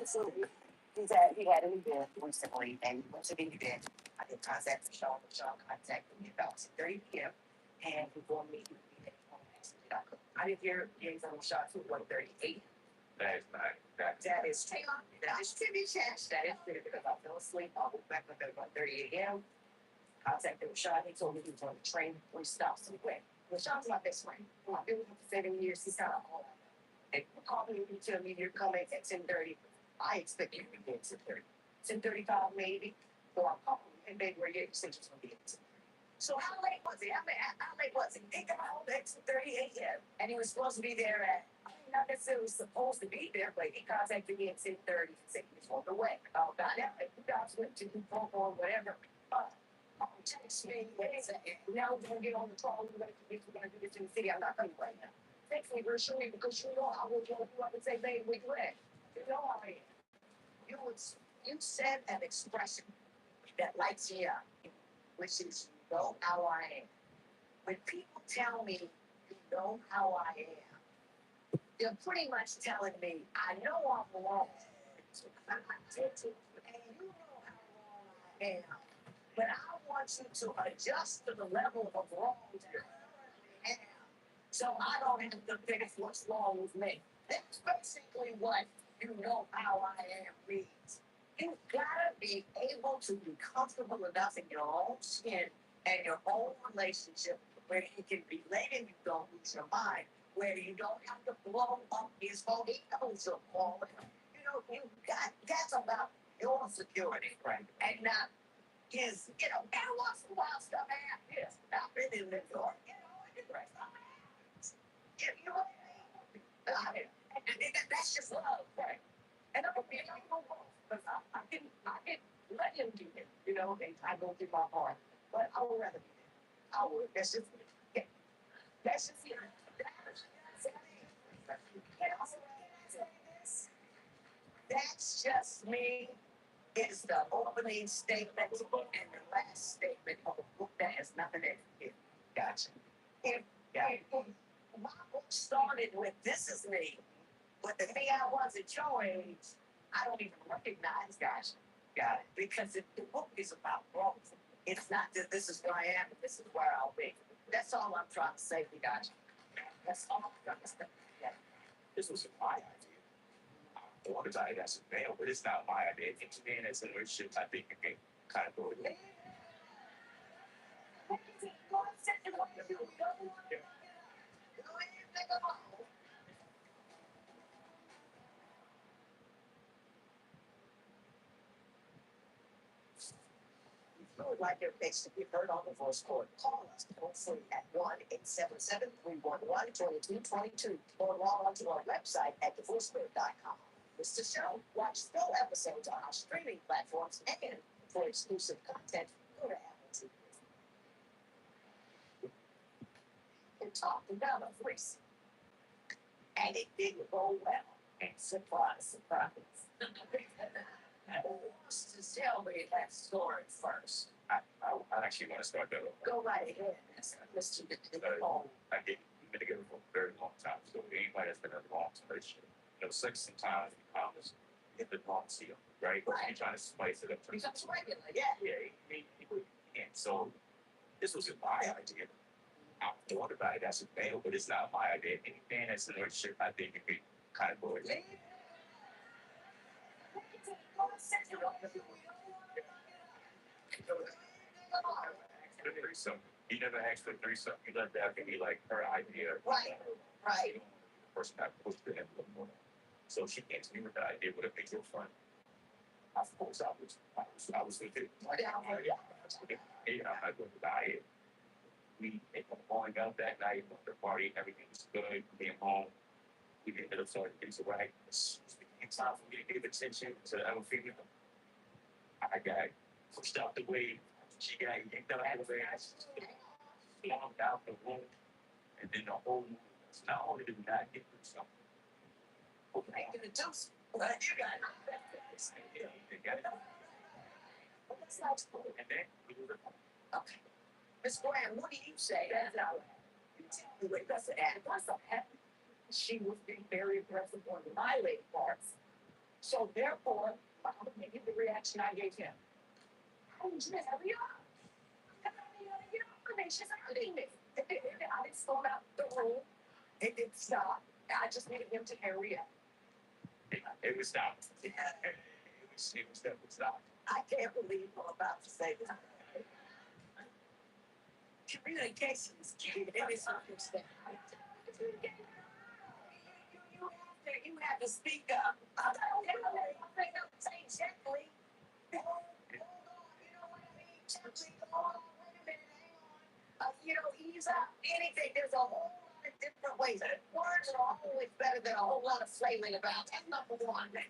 So he had an event recently, and he went to the event. I did contact Sean. Sean contacted me about 30 p.m. and he told me I didn't hear games on the shot to 1:38. That is not that is true. That is trivia chat. That is true because I fell asleep. I woke back up at 1:30 a.m. Contacted Rashad. He told me he was on the train 3 stops away. Rashad's my best friend. I've been with him for 7 years. He's kind of old. And you call me and you tell me you're coming at 10:30. I expect you to be at 10:30. 10:35 maybe. So I'm calling you. Hey, baby, where you at? You said you're going to be at 10:30. So how late was he? I mean, how late was he? He got home at 2:30 a.m. And he was supposed to be there at, I mean, not necessarily supposed to be there, but he contacted me at 10:30 to say he was on the way. Found out that you guys went to do phone or whatever. Text me and say, now we're going to get on the call. We're going to do this in the city. I'm not coming right now. Text me virtually because you know I would want you up and say, babe, we glad. You know how I am. You said an expression that lights me up, which is you know how I am. When people tell me you know how I am, they're pretty much telling me I know I'm wrong. And you know how wrong I am. But I want you to adjust to the level of wrong that I am. So I don't have to fix what's wrong with me. That's basically what you know how I am means. You gotta be able to be comfortable enough in your own skin and your own relationship where you can relate and you don't lose your mind, where you don't have to blow up his phone. He knows you're falling. You know, that's about your security, right? And not his, every once in a while stuff happens. I've been in New York, right? You know what I mean? That's just love, right? And I'm being wrong because I can let him do it, and I go through my heart. But I would rather be there. I would. That's just me. Yeah. That's just me. That's just me. Is the opening statement and the last statement of a book that has nothing in it. Gotcha. If my book started with "This is me," but the me I was at your age, I don't even recognize. Gotcha. Got it. Because the book is about growth. It's not that this is where I am, this is where I'll be. That's all I'm trying to say. We got you. That's all I'm trying to say. Yeah. This was my idea. I want to die as a male, but it's not my idea. It's being as a relationship, I think you can kind of go with it. Like your face to be heard on the voice cord. Call us toll free at 1-877-311-2222 or log on to our website at divorcespirit.com. This is the show. Watch full episodes on our streaming platforms and for exclusive content, go to Apple TV. And talk about a voice. And it didn't go well. And surprise, surprise. Who wants to tell me that story first? I actually want to start that over. Go right ahead. Mr. I didn't been together for a very long time. So anybody that's been in a long relationship, sex sometimes becomes in the wrong seal, right? You're trying to spice it up. Becomes regular, yeah. And so this was my idea. I thought about it as a male, but it's not my idea. Any man that's in a relationship, I think you could kind of go with it. Threesome. You never asked for threesome. You let that be like her idea. Right. Right. The person that pushed it in a little more. So she came to me with the idea, would it make it fun? Of course, I was with it. I'm not going to die. We ended up going out that night, went to the party, everything was good, came home. We ended up starting things right. It's time for me to give attention to the other female. I got pushed out the way. She got yanked out of the way. I slumped out the room. And then the whole movie was not only did we not get through something, but we ain't gonna do something. But you got it. You got it. And then we do the okay. Miss Graham, what do you say? That's how you tell me what does it add. Plus, I'm happy she was being very aggressive on my late parts. So therefore, I'm gonna give you the reaction I gave him. I was just hurry up. I mean, she's hurting me. I didn't storm out the room. It didn't stop. I just needed him to hurry up. It was stopped. It was definitely stopped. I can't believe I'm about to say this. Communication is key. It is understand. You have to speak up. I don't know. Say gently. Hold on. You know what I mean? Gently. Hold on. Wait a minute. Hang on. Ease up. Anything. There's a whole lot of different ways. Words are always better than a whole lot of flailing about. That's number one. I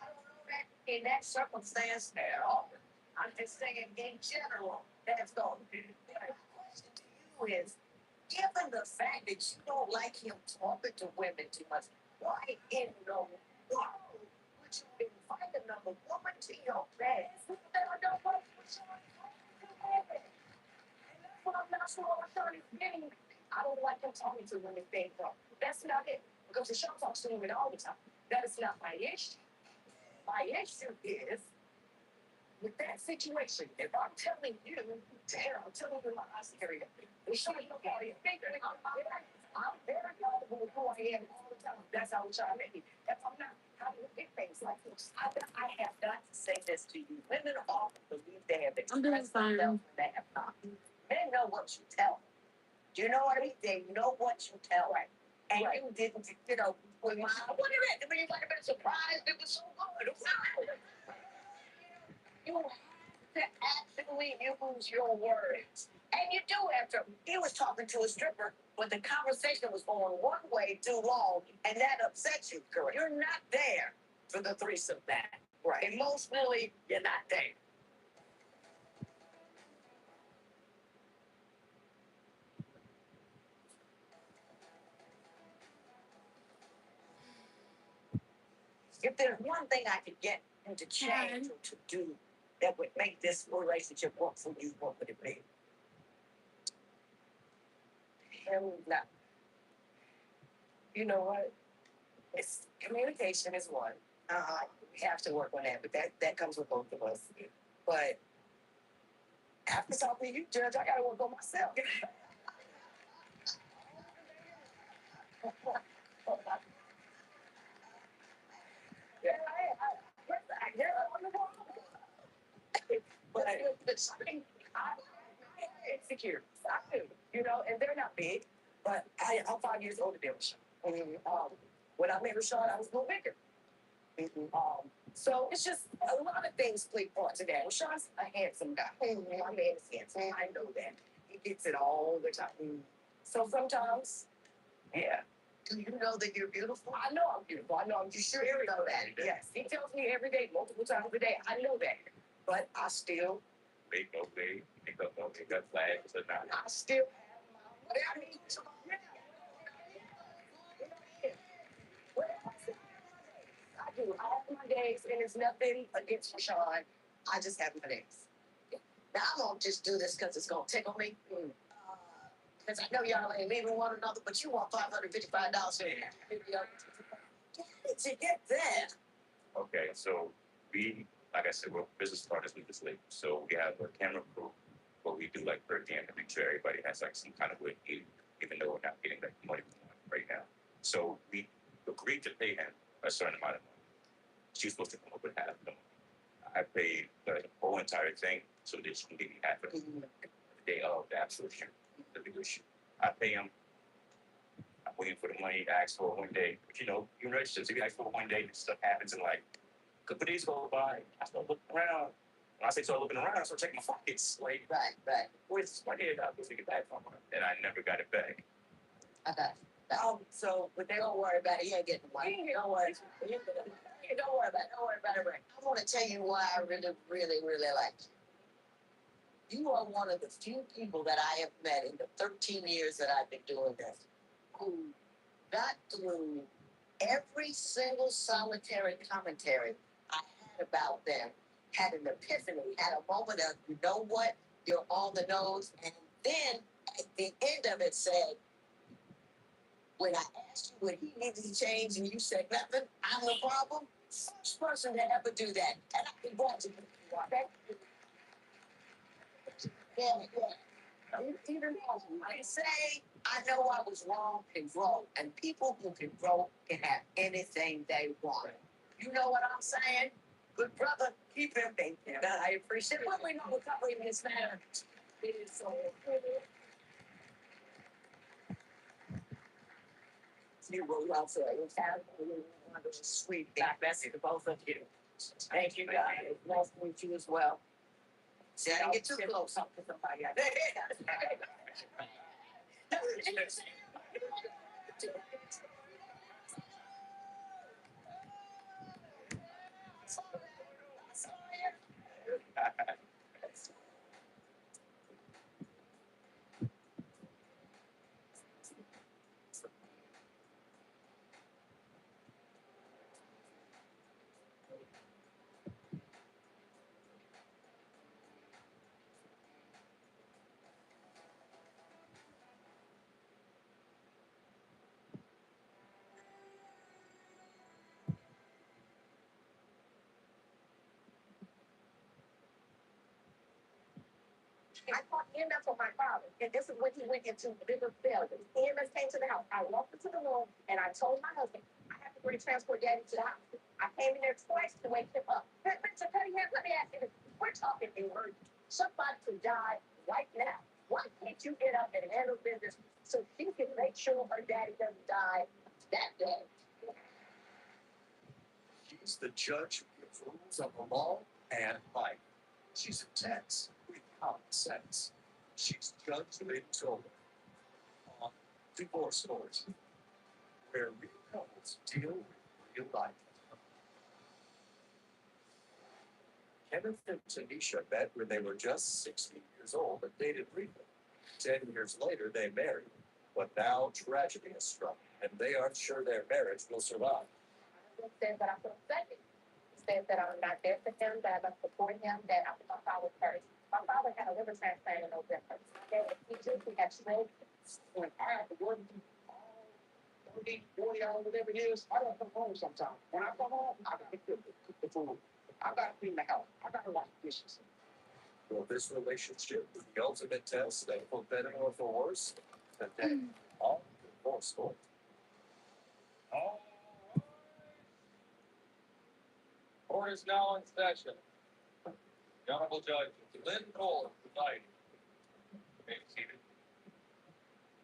don't know that in that circumstance at all. I'm just saying in general, that's going to be. My question to you is, given the fact that you don't like him talking to women too much, why in the world would you invite another woman to your bed? I don't want to what I'm not sure what I'm getting. I don't like him talking to women things though. That's not it. Because the show talks to women all the time. That is not my issue. My issue is with that situation. If I'm telling you, Tara, I'm telling you my eyes area. The show you about it. I'm very comfortable with who I am all the time. That's how we try to make it. If I'm not, how do you get things like this? I have got to say this to you. Women often believe they have expressed themselves when they have not. Men know what you tell them. You know what I mean? They know what you tell them. And you didn't, when my, what is it? I mean, you might have been surprised it was so good. You have to actually use your words. And you do have to. He was talking to a stripper, but the conversation was going one way too long, and that upsets you, correct? You're not there for the threesome that. Right. Emotionally, you're not there. If there's one thing I could get him to change or to do that would make this relationship work for you, what would it be? Him not. You know what? It's communication is one. We have to work on that, but that comes with both of us. But after talking to you, Judge, I gotta work on myself. Yeah, I'm the one. But something I insecure. I do, and they're not big, but I'm 5 years older than Rashawn. When I met Rashawn, I was a little bigger. So it's just a lot of things play part to that. Rashawn's a handsome guy. My man is handsome. I know that. He gets it all the time. So sometimes, yeah. Do you know that you're beautiful? I know I'm beautiful. I know I'm just sure you know that. Yes. He tells me every day, multiple times a day. I know that. But I still make no day, make up no make up flags or not. I still have my I mean, I do. I have my days, and it's nothing against Rashawn. I just have my days. Now I won't just do this because it's gonna tickle me. Because I know y'all ain't leaving one another, but you want $555 for it. How did you get that? Okay, so we, like I said, we're business partners with this lady. So we have a camera crew, but we do like per diem to make sure everybody has like some kind of way to eat, even though we're not getting like money right now. So we agreed to pay him a certain amount of money. She's supposed to come up with half of them. I paid the whole entire thing so that she can give me half of it the day of the absolute shoot, the big shoot. I pay him. I'm waiting for the money. I ask for it one day. But you register. So you ask for it one day, stuff happens in like a couple days go by. I start looking around. When I say start looking around, I start checking my pockets. Like, right. Where's this money? I was to get back from her. And I never got it back. Okay. So, but they don't worry about it. You ain't getting the money. Don't worry. Don't worry about it. Don't worry about it. Right. I want to tell you why I really, really, really like you. You are one of the few people that I have met in the 13 years that I've been doing this who got through every single solitary commentary I had about them, had an epiphany, had a moment of, you know what, you're on the nose. And then at the end of it said, when I asked you what he needed to change and you said nothing, I'm the problem. First person to ever do that, and I can watch it. Okay? Yeah. Even I say I know I was wrong can grow, and people who can grow can have anything they want. You know what I'm saying? But brother, keep him thinking. I appreciate it. What we know recovery in this matter is so. You will love it. Sweet. God bless you to both of you. Thank you, guys. Nice to meet you as well. See, I didn't get too close up to somebody. I called EMS for my father, and this is when he went into bigger failure. EMS came to the house. I walked into the room, and I told my husband, I have to bring transport daddy to the house. I came in there twice to wake him up. Mr. Cunningham, let me ask you this. We're talking emergency. Somebody could die right now. Why can't you get up and handle business so she can make sure her daddy doesn't die that day? She's the judge who gives rules of the law and life. She's intense with common sense. She's Judge Victoria on Divorce Court, where real couples deal with real life. Kenneth and Tanisha met when they were just 16 years old and dated briefly. 10 years later, they married. But now tragedy has struck, and they aren't sure their marriage will survive. Said that I'm upset. Said that I'm not there for him, that I'm supporting him, that I'm my father first. My father had a liver transplant in November. He just had stroke. When I had to work 30, 40 hours, whatever it is, I gotta come home sometimes. When I come home, I gotta cook the food. I gotta clean the house. I gotta wash dishes. Will this relationship be the ultimate test that for better or for worse? And then all divorce court. Court is now in session. The Honorable Judge Lynn Cole presiding. May be seated.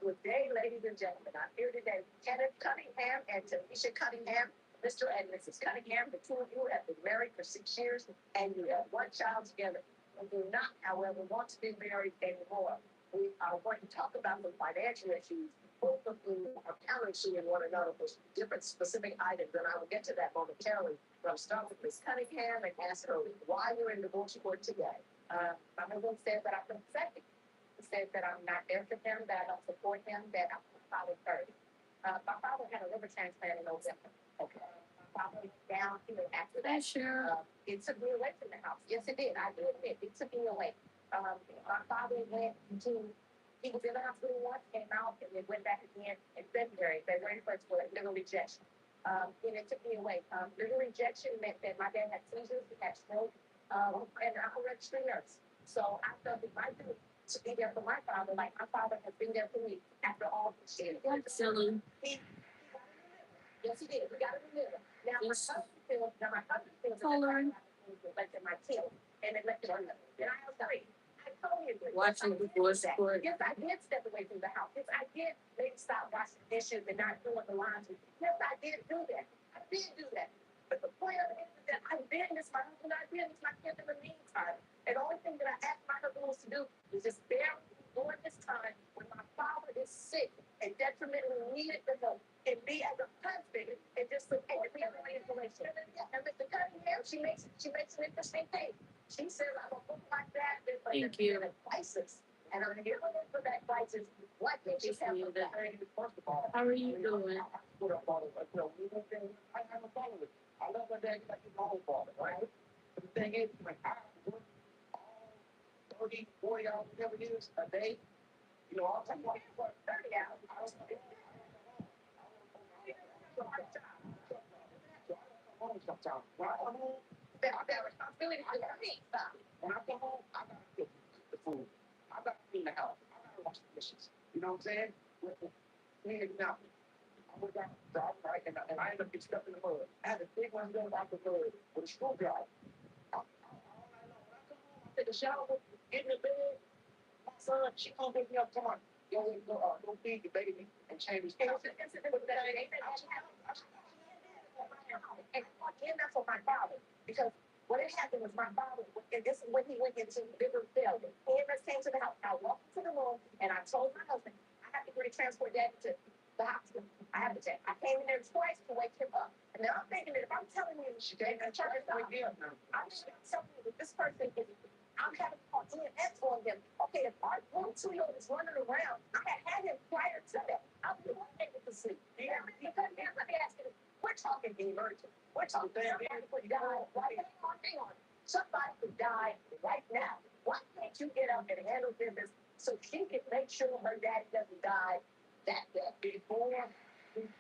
Good day, ladies and gentlemen. I'm here today with Kenneth Cunningham and Tanisha Cunningham. Mr. and Mrs. Cunningham, the two of you have been married for 6 years and you have one child together. You do not, however, want to be married anymore. We are going to talk about the financial issues. Both of you are balancing one another for different specific items, and I will get to that momentarily. But I'll start with Ms. Cunningham and ask her why you're in divorce court today. My husband said that I'm perfect. Said that I'm not there for him, that I don't support him, that I'm father first. My father had a liver transplant in November. Okay. My father was down here after that. Sure. It took me away from the house. Yes, it did. I do admit it took me away. My father went to, he was in the hospital once, came out, and then went back again in February 1st for liver rejection. And it took me away. Liver rejection meant that my dad had seizures, he had stroke, and I'm a registered nurse. So I felt if I do to be there for my father, like my father has been there for me after all this years. Silly. Yes, he did. We got to remember. Now, yes. My husband feels like my kid, and it left it on them. And I agree. I totally agree. Watching divorce court. Yes, I did step away from the house. Yes, I did maybe stop washing dishes and not doing the laundry. Yes, I did do that. I did do that. But the point of it is that I've been this, my husband, I've been this, my kids in the meantime. And the only thing that I asked my husband was to do is just bear during this time when my father is sick and detrimentally needed the help, and be as a husband and just support me in the information. And Mr. Cunningham, she makes an interesting thing. She says I'm a book like that, but thank you. In a crisis. And I'm here for that crisis. What did you tell me that? First of all, how are you doing? I have a father with you. I love my dad like he's my own father, right? But the thing is, like I work all 30, 40 hours, whatever it is, a day. You know, I'll take my work 30 hours. I don't know. home sometimes. When I come home, that responsibility I got me. When I come home, I gotta cook the food. I gotta clean the house. I gotta wash the dishes. You know what I'm saying? Clean it out. I went down the job, right, and I ended up getting stuck in the mud. I had to dig myself out the mud with a screwdriver. All night long. When I come home, I take a shower, get in the bed. My son, she gonna pick me up tomorrow. Go feed the baby and change his clothes. And that's for my father. Because what had happened was my father, and this is when he went into bigger failure. He just came to the house. I walked into the room and I told my husband, I have to transport daddy to the hospital. I have to check. I came in there twice to wake him up. And then I'm thinking that if I'm telling you, she gave me a charge, I'm telling you that this person is, I'm having to call EMS on him. Okay, if our little 2-year-old is running around, I had him prior to that. I was able to sleep. Yeah, because man, let me ask you, we're talking emergency. We're talking somebody could die right now. Hang on. Somebody could die right now. Why can't you get up and handle business so she can make sure her daddy doesn't die that day before she had to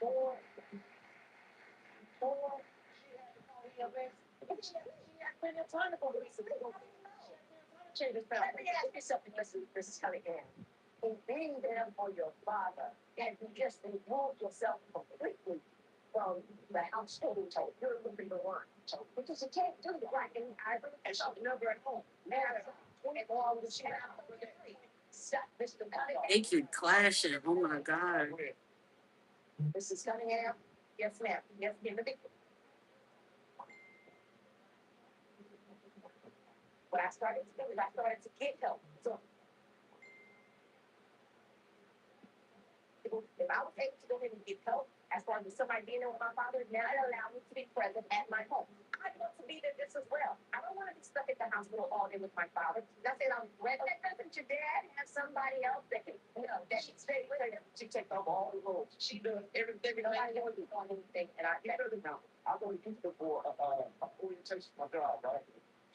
call EMS? She had plenty of time to go to the let me ask you something, Mrs. Cunningham. In being there for your father, and you just removed yourself completely from the household, you're looking the one. So, because you can't do the right thing, I and so never at home. Now, 24 hours, stop, Mr. Cunningham. They keep clashing. Oh my God. Mrs. Cunningham, yes, ma'am. Yes, give me the what I started to do is I started to get help. So if I was able to go in and get help, as far as somebody being there with my father, now it allowed me to be present at my home. I want to be there just as well. I don't want to be stuck at the hospital all day with my father. That's it. I'm ready. Doesn't your dad have somebody else that can, that she stay with her? She takes over all the roles. She does everything. Nobody knows on anything, and I get her now. I go to Houston for orientation for my job, right?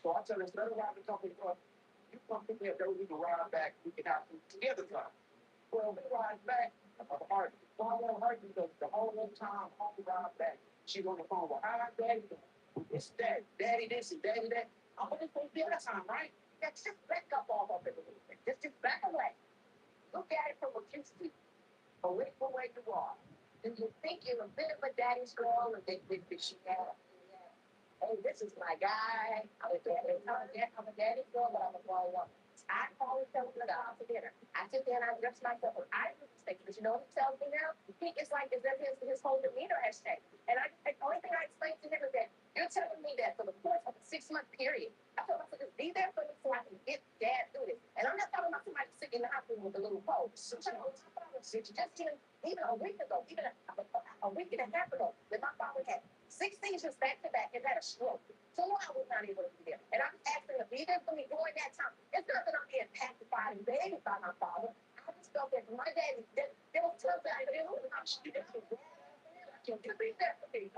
So I tell her, instead of riding the company truck, you come pick me up there, we can ride back, we can have some together time. Well, we ride back. Hard. So I want her because the whole time, all ride back, she's on the phone with, hi, daddy. It's that, daddy this and daddy that. I'm going to say the other time, right? That's just back up off of it a little bit. Just back away. Look at it from a kid's view. Away from where you are. Do you think you're a bit of a daddy's girl or think that she had? Hey, this is my guy. I'm a daddy's girl, but I'm a grown woman. I call and tell him to go out to dinner. I sit there and I dress myself. I respect it. But you know what he tells me now? It's like as if his whole demeanor has changed. And the only thing I explained to him is that you're telling me that for the course of a 6-month period, I told him to just be there for me so I can get dad through this. And I'm not talking about somebody sitting in the hospital with a little pole. So just even a week ago, even a week and a half ago, that my father had 6 seizures back to back and had a stroke. So I was not able to be there. And I'm asking to be there for me during that time. It's not that I'm being pacified and begged by my father. I just felt that my daddy, there was times that I didn't know I'm shooting. I can be there for me.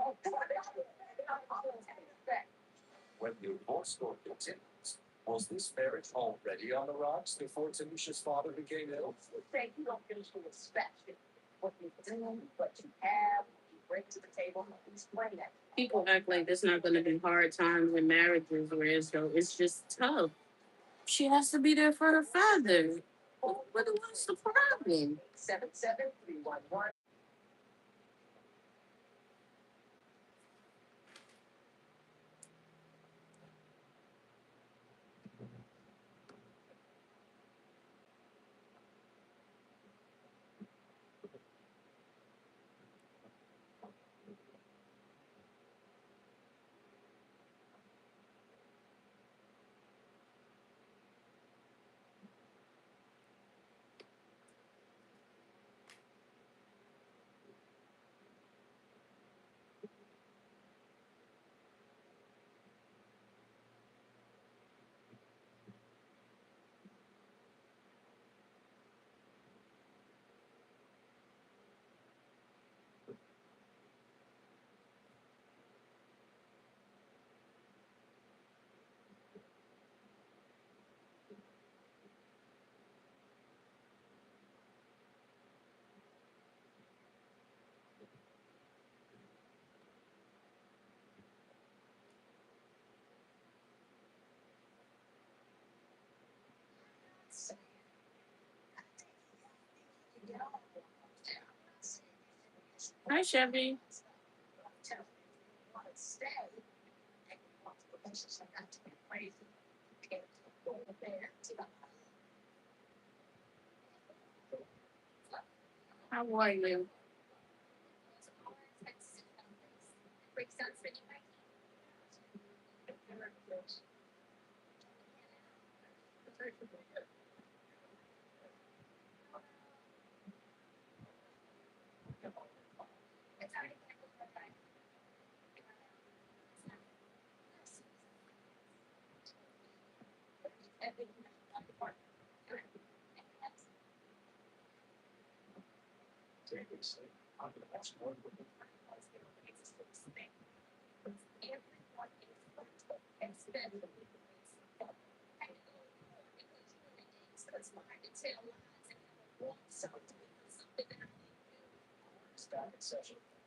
When the divorce court continues, was this marriage already on the rocks before Tanisha's father became ill? Say you don't finish the respect what you do, what you have, what you bring to the table, explain that. People act like there's not going to be hard times in marriages, whereas though it's just tough. She has to be there for her father. What's the problem? 77311. Hi, Chevy. How are you?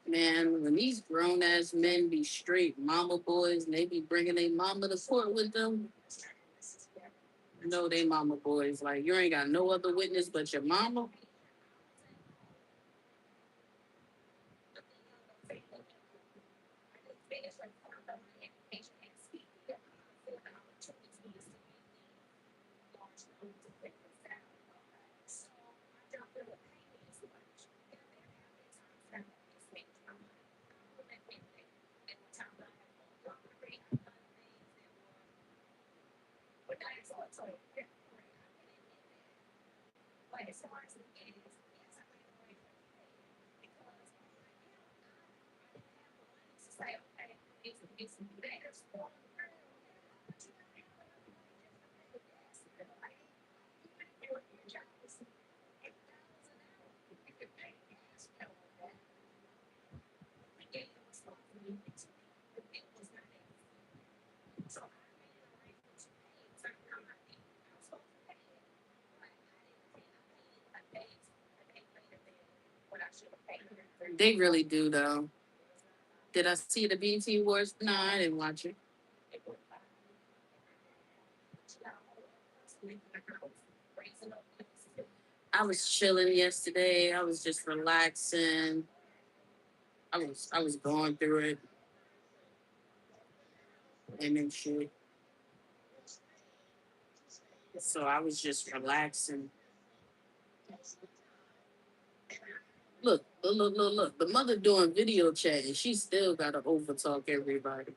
Man, when these grown ass men be straight mama boys and they be bringing their mama to court with them, you know they mama boys. Like you ain't got no other witness but your mama. They really do though. Did I see the BT Awards? No, I didn't watch it. I was chilling yesterday. I was just relaxing. I was going through it and then shit. So I was just relaxing. Look. The mother doing video chat and she still gotta overtalk everybody.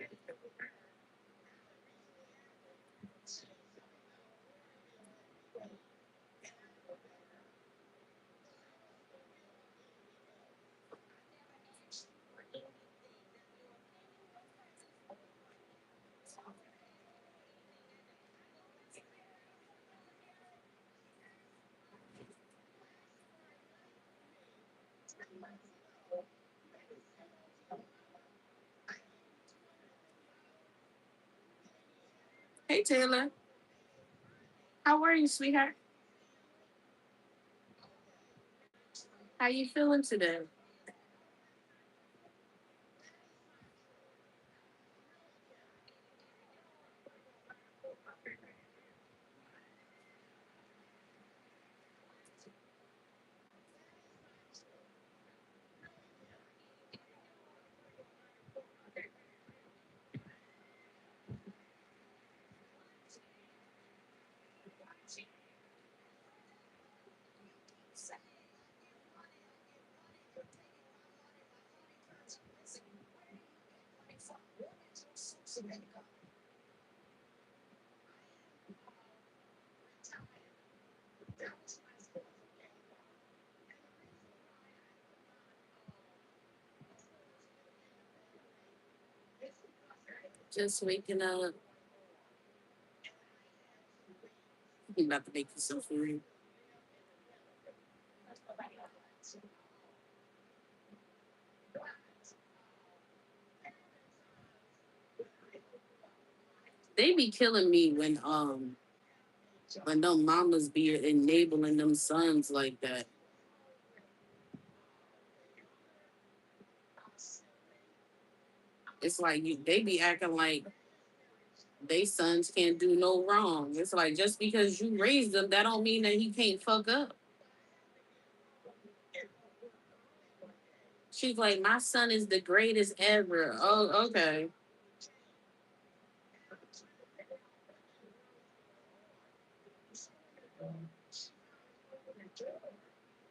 Hey Taylor, how are you, sweetheart? How you feeling today? Just waking up. I'm about to make you some food. They be killing me when them mamas be enabling them sons like that. It's like they be acting like they sons can't do no wrong. It's like just because you raised them, that don't mean that he can't fuck up. She's like, my son is the greatest ever. Oh, okay.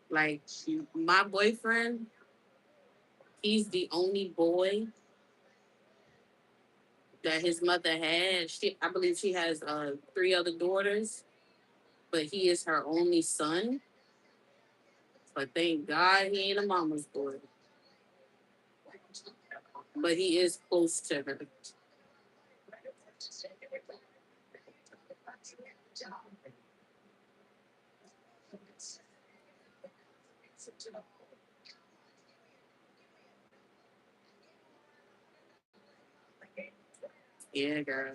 Like my boyfriend, he's the only boy that his mother had. I believe she has three other daughters, but he is her only son. But thank God he ain't a mama's boy. But he is close to her. Yeah, girl.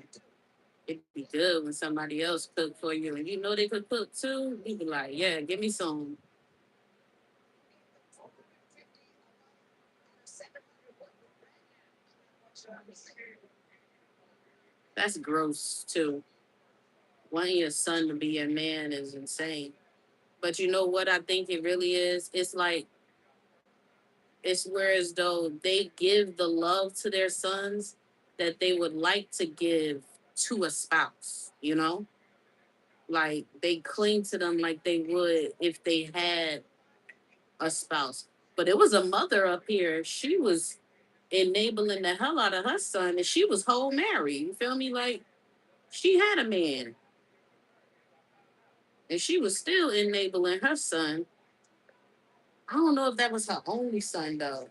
It'd be good when somebody else cook for you and you know they could cook too. You be like, yeah, give me some. That's gross too. Wanting your son to be a man is insane. But you know what I think it really is? It's like it's whereas though they give the love to their sons that they would like to give to a spouse, you know? Like they cling to them like they would if they had a spouse. But it was a mother up here. She was enabling the hell out of her son and she was whole married. You feel me? Like she had a man and she was still enabling her son. I don't know if that was her only son though.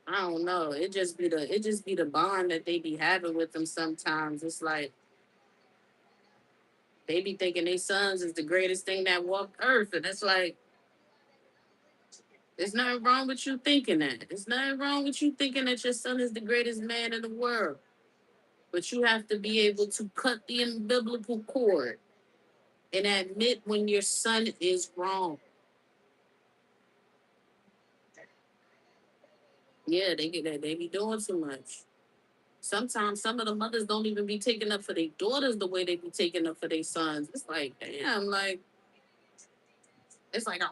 I don't know. It just be the bond that they be having with them sometimes. It's like they be thinking their sons is the greatest thing that walked earth. And it's like there's nothing wrong with you thinking that. There's nothing wrong with you thinking that your son is the greatest man in the world. But you have to be able to cut the umbilical cord and admit when your son is wrong. Yeah, they get that. They be doing too much. Sometimes some of the mothers don't even be taking up for their daughters the way they be taking up for their sons. It's like, damn, like it's like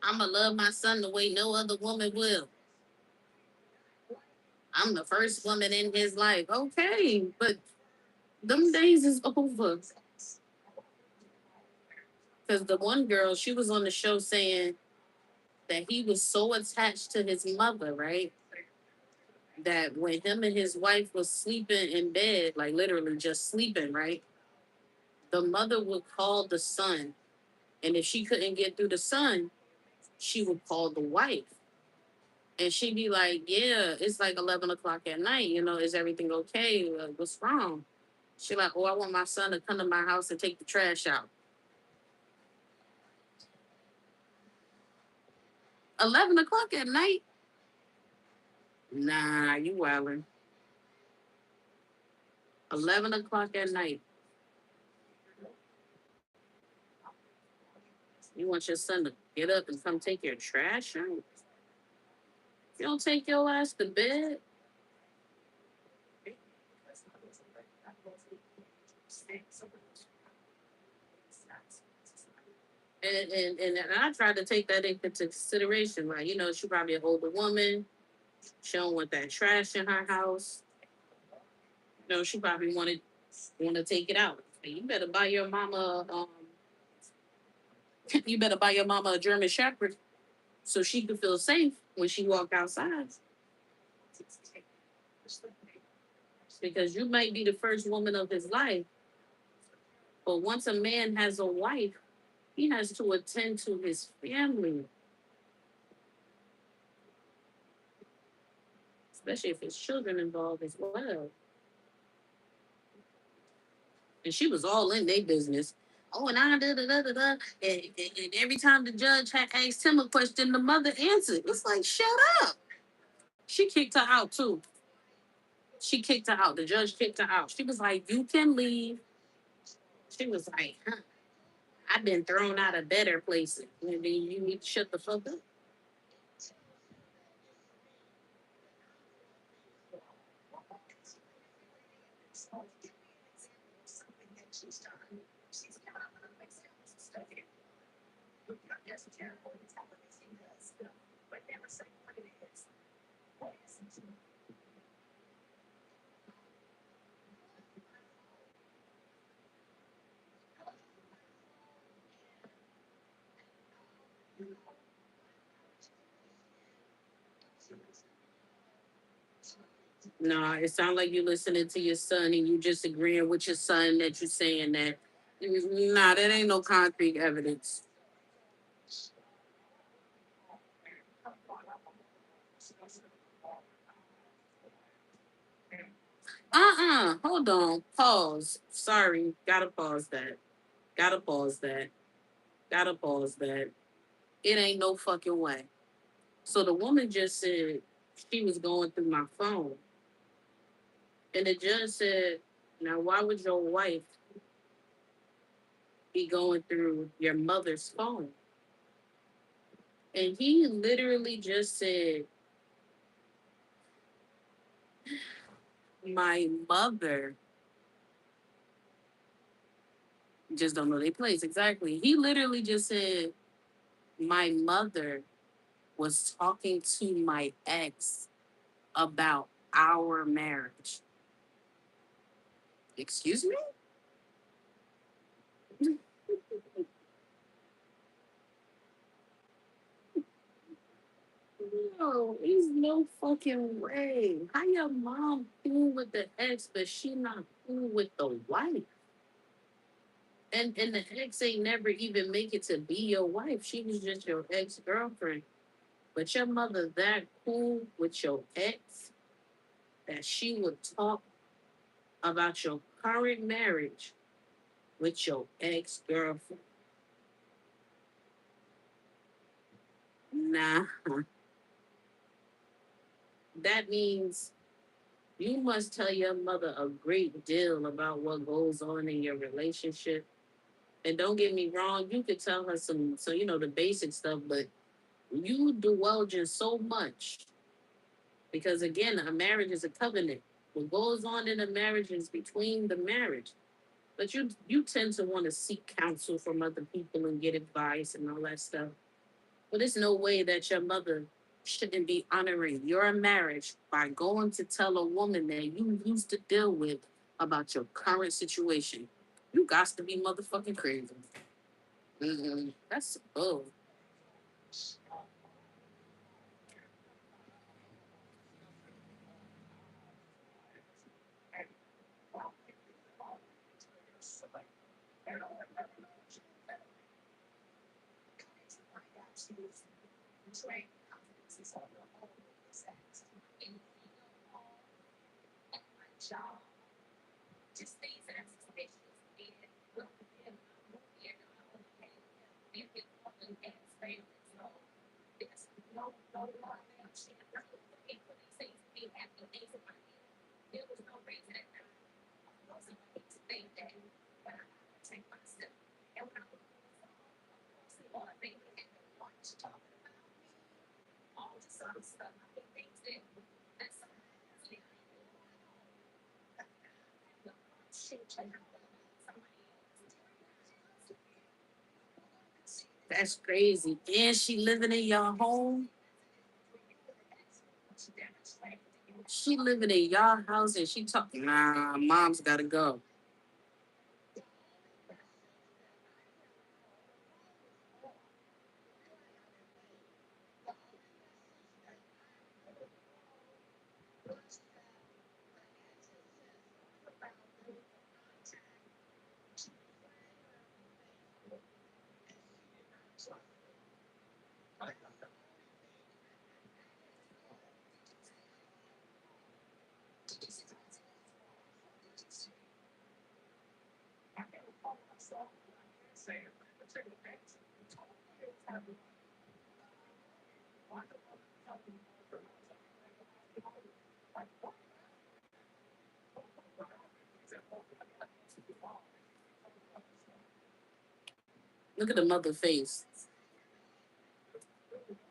I'm gonna love my son the way no other woman will. I'm the first woman in his life. Okay, but them days is over. Because the one girl, she was on the show saying that he was so attached to his mother, right? That when him and his wife was sleeping in bed, like literally just sleeping, right? The mother would call the son. And if she couldn't get through the son, she would call the wife. And she'd be like, yeah, it's like 11 o'clock at night. You know, is everything okay? What's wrong? She like, oh, I want my son to come to my house and take the trash out. 11 o'clock at night? Nah, you wildin'. 11 o'clock at night. You want your son to get up and come take your trash out? You don't take your ass to bed. And I tried to take that into consideration. Like, you know, she probably an older woman. She don't want that trash in her house. You know, she probably want to take it out. You better buy your mama you better buy your mama a German Shepherd so she can feel safe when she walk outside. Because you might be the first woman of his life, but once a man has a wife, he has to attend to his family, especially if his children involved as well. And she was all in their business. Oh, and I da da da da da. And every time the judge had asked him a question, the mother answered. It's like, shut up. She kicked her out too. She kicked her out. The judge kicked her out. She was like, you can leave. She was like, huh, I've been thrown out of better places. And then you need to shut the fuck up. Nah, it sounds like you listening to your son and you just agreeing with your son that you saying that. Nah, that ain't no concrete evidence. Hold on. Pause. Sorry. Gotta pause that. Gotta pause that. Gotta pause that. It ain't no fucking way. So the woman just said she was going through my phone. And the judge said, now why would your wife be going through your mother's phone? And he literally just said, my mother just don't know their place. Exactly. He literally just said, my mother was talking to my ex about our marriage. Excuse me? No, there's no fucking way. How your mom cool with the ex, but she not cool with the wife? And the ex ain't never even make it to be your wife. She was just your ex girlfriend. But your mother that cool with your ex that she would talk about your current marriage with your ex girlfriend. Nah, that means you must tell your mother a great deal about what goes on in your relationship. And don't get me wrong, you could tell her some, so you know the basic stuff, but you divulge in so much because again, a marriage is a covenant. What goes on in a marriage is between the marriage. But you tend to want to seek counsel from other people and get advice and all that stuff. But there's no way that your mother shouldn't be honoring your marriage by going to tell a woman that you used to deal with about your current situation. You got to be motherfucking crazy. That's bull. That's crazy. And she living in your home. She living in your house and she talking. Nah, mom's gotta go. Look at the mother face.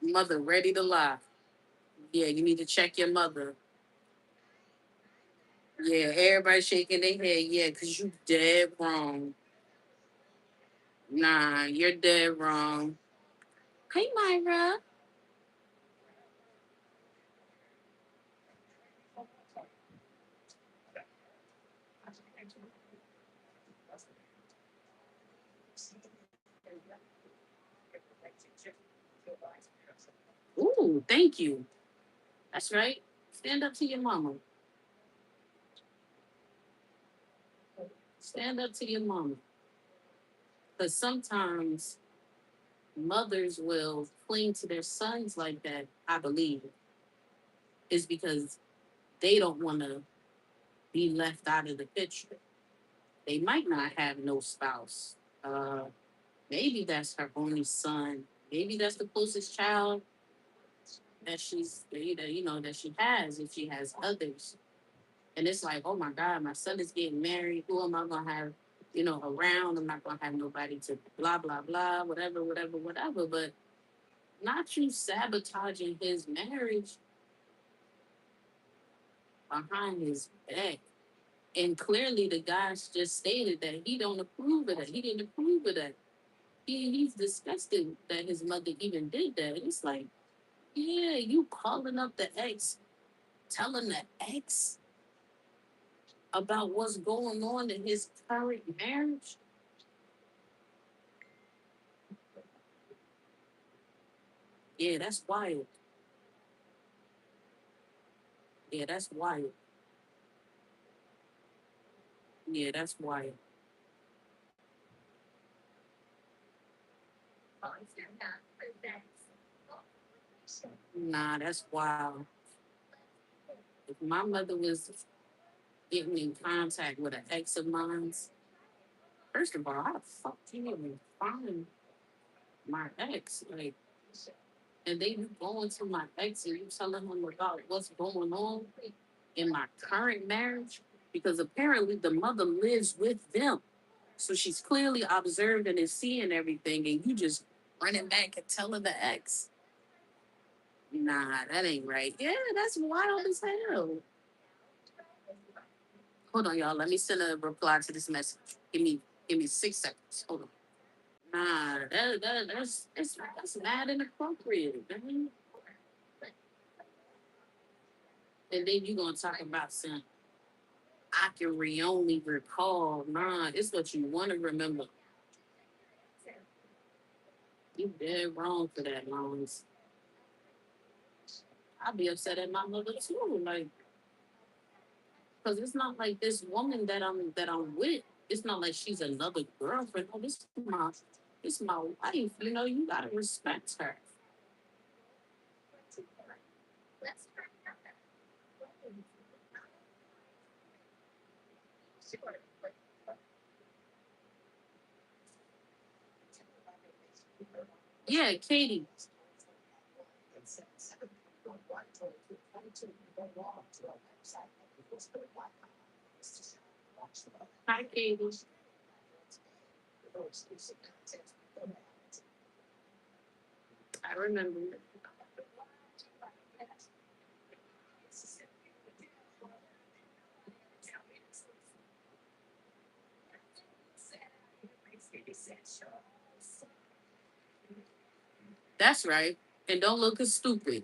Mother ready to lie. Yeah, you need to check your mother. Yeah, everybody shaking their head. Yeah, because you dead wrong. Nah, you're dead wrong. Hey, Myra. Ooh, thank you. That's right. Stand up to your mama. Stand up to your mama. Because sometimes mothers will cling to their sons like that, I believe, is because they don't want to be left out of the picture. They might not have no spouse. Uh, Maybe that's her only son. Maybe that's the closest child that that she has if she has others. And it's like, oh my God, my son is getting married. Who am I gonna have, around? I'm not gonna have nobody to blah blah blah, whatever, whatever, whatever. But not you sabotaging his marriage behind his back. And clearly the guy just stated that he don't approve of that. He didn't approve of that. He's disgusted that his mother even did that. It's like, yeah, you calling up the ex, telling the ex about what's going on in his current marriage. Yeah, that's wild. Yeah, that's wild. Yeah, that's wild. Nah, that's wild. If my mother was getting in contact with an ex of mine's, first of all, how the fuck can you even find my ex? Like, and then you going to my ex and you telling him about what's going on in my current marriage? Because apparently the mother lives with them. So she's clearly observing and seeing everything, and you just running back and telling the ex. Nah, that ain't right. Yeah, that's wild as hell. Hold on, y'all. Let me send a reply to this message. Give me 6 seconds. Hold on. Nah, that's mad inappropriate, man. And then you gonna talk about some I can only recall. Nah, it's what you want to remember. You dead wrong for that, Lawrence. I'd be upset at my mother too. Like, because it's not like this woman that I'm with. It's not like she's another girlfriend. No, this my wife. You gotta respect her. Yeah, Katie. Hi, Katie. I remember. That's right. And don't look as stupid.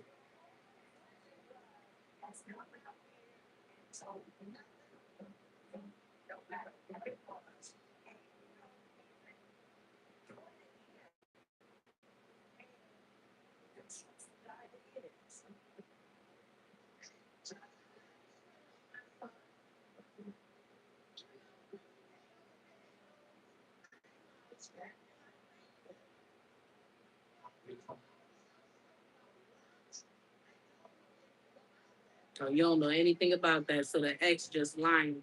So you don't know anything about that. So the ex just lying.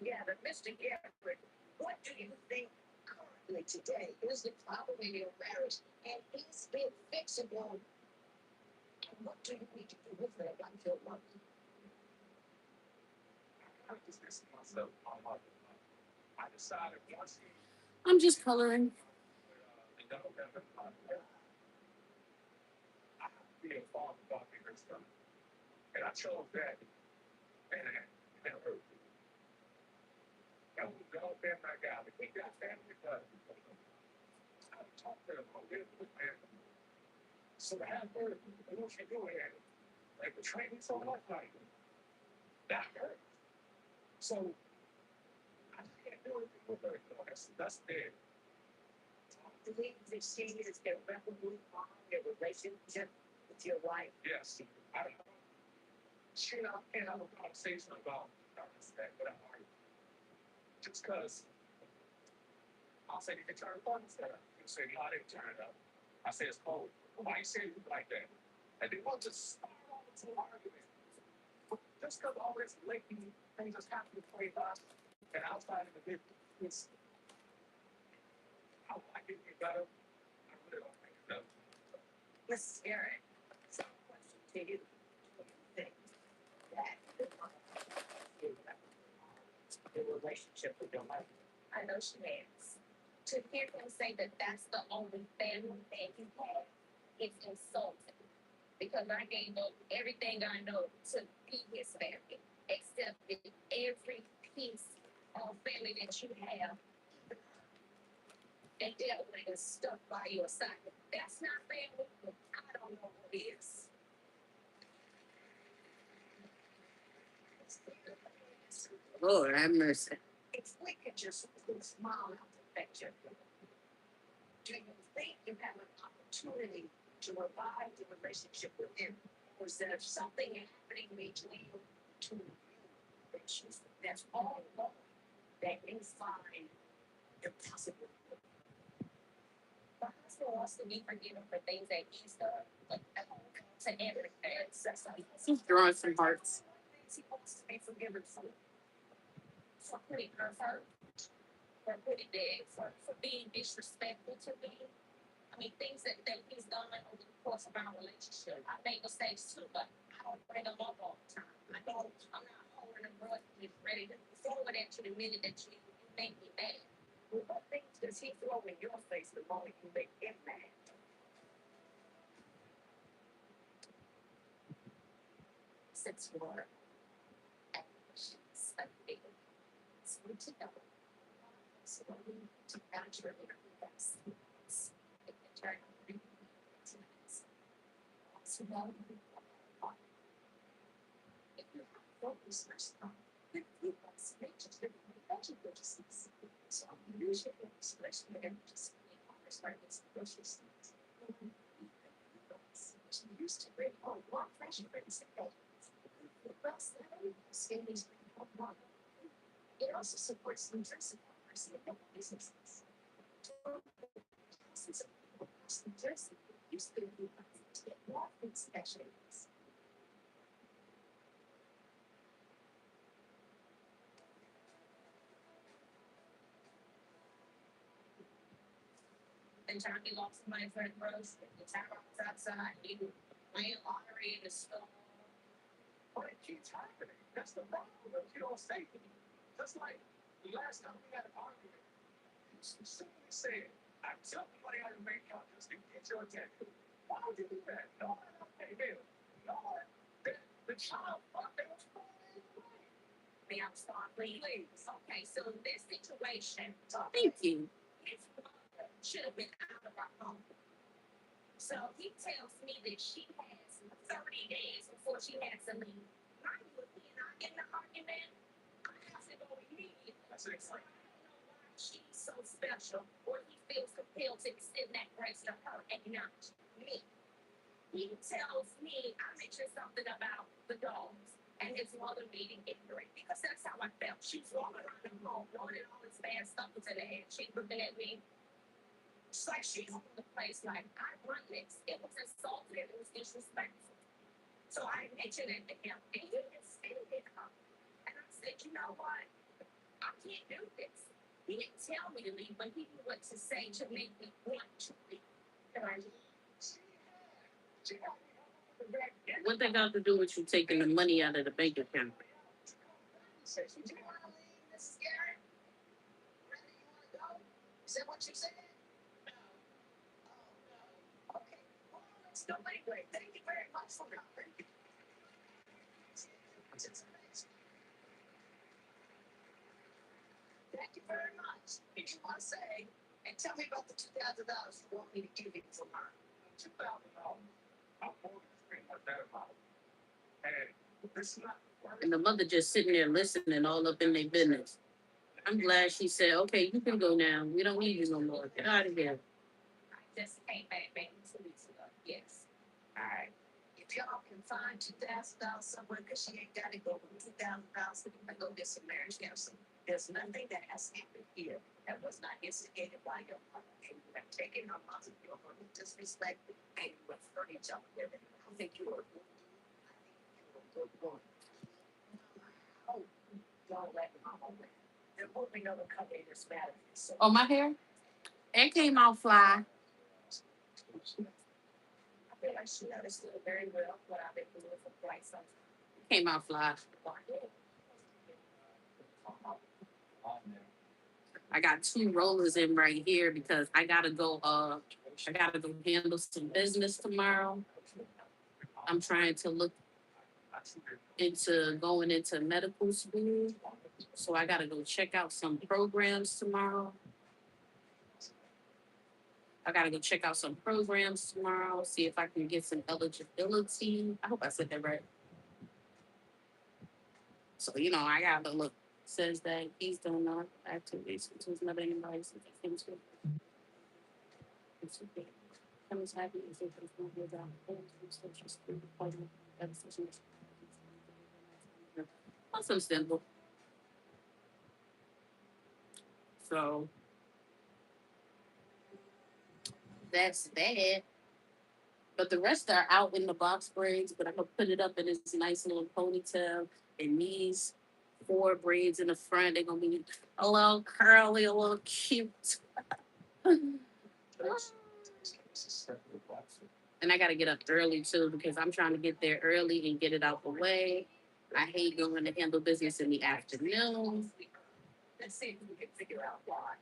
Yeah, Mr. Garrett, what do you think currently today is the problem in your marriage and is it fixable? And what do you need to do with it like your love? I'm just coloring. Do you believe that she is irreparably wrong in your relationship with your wife? Mrs. Garrett, so question to you. Do you think that your relationship with your wife? I know she has. To hear him say that that's the only family that he has, it's insulting. Because I gave up everything I know to be his family, except that every piece of family that you have, and definitely is stuck by your side. That's not family. I don't know what is. Lord have mercy. If we could just smile out the picture, do you think you have an opportunity to revive the relationship with him? Or is there something happening between you two issues that's all along that you find impossible? The husband wants to be forgiven for things that he's done, like to everything. He's drawing some hearts. He wants to be forgiven for putting her hurt, for putting dead, for being disrespectful to me. I mean, things that he's done over the course of our relationship. I make mistakes too, but I don't bring them up all the time. I'm not holding a grudge and ready to throw it at you the minute that you make me mad. Well, what things does he throw in your face the moment you make him mad? Since you're actions of me, it's good to know. So we need to naturally relax. If you turn on so now if you have focus first on the focus, make just the vegetable disease. So you should express your energy in others are its precious things. She used to bring home one fresh prince and eggs. The best skin is one. It also supports nutrition and businesses. Nutrition used to be to get more food specialties. And Johnny lost my friend Rose. The tower was outside. He was playing lottery in the store. But it keeps happening. That's the problem. You don't say it. Just like the last time we had an argument, you simply said, I'm telling somebody how to make out just to get your attention. Why would you do that? No, hey, Bill. No, the child fucked that was me, I'm sorry, please. Okay, so this situation. Thank you. His mother should have been out of our home. So he tells me that she has 30 days before she has to leave. Mind you, if he and I get in an argument, I have to go immediately. That's it. So I don't know why she's so special, or he feels compelled to extend that grace to her and not me. He tells me I mentioned something about the dogs and his mother being ignorant because that's how I felt. She's walking around the home, doing all this bad stuff into the head. She's looking at me. It's like she's in the place like I run this. It was insulting. It was disrespectful. So I mentioned it to him, and he defended her. said, you know what? I can't do this. He didn't tell me to leave, but he knew what to say to make me want to leave. And I What they got to do with you taking the money out of the bank account? said, "Do you want to leave, Mrs. Garrett? Randy, you want to go? Is that what you said? No. Oh, no. Okay. Well, let's go anyway. Thank you very much for coming. Thank you very much. Did you want to say, and tell me about the $2,000 you want me to give you tomorrow? $2,000. How old is that about? Hey, this is not. And the mother just sitting there listening all up in their business. I'm glad she said, okay, you can go now. We don't need you no more. Get out of here. I just came back maybe 2 weeks ago. Yes. All right. If y'all can find $2,000 somewhere, because she ain't got to go with $2,000 to go get some marriage counseling. There's nothing that has happened here that was not instigated by your mother. And you have taken her mother, your mother disrespected, and you have hurt each other. I think you are a good woman. Oh, don't let mama win. There will be no recovery in this matter. So, Oh, my hair? It came out fly. I feel like she understood very well what I've been doing for quite some time. Came out fly. I got 2 rollers in right here because I gotta go handle some business tomorrow. I'm trying to look into going into medical school. So I gotta go check out some programs tomorrow. See if I can get some eligibility. I hope I said that right. So, I gotta look. Says that he's done not activities to his mother and license. Comes happy is if it's not without social security appointment. Also simple. So that's that. But the rest are out in the box braids, but I'm gonna put it up in this nice little ponytail. And these 4 braids in the front, they're gonna be a little curly, a little cute. And I gotta get up early too because I'm trying to get there early and get it out the way. I hate going to handle business in the afternoon. Let's see if we can figure out why.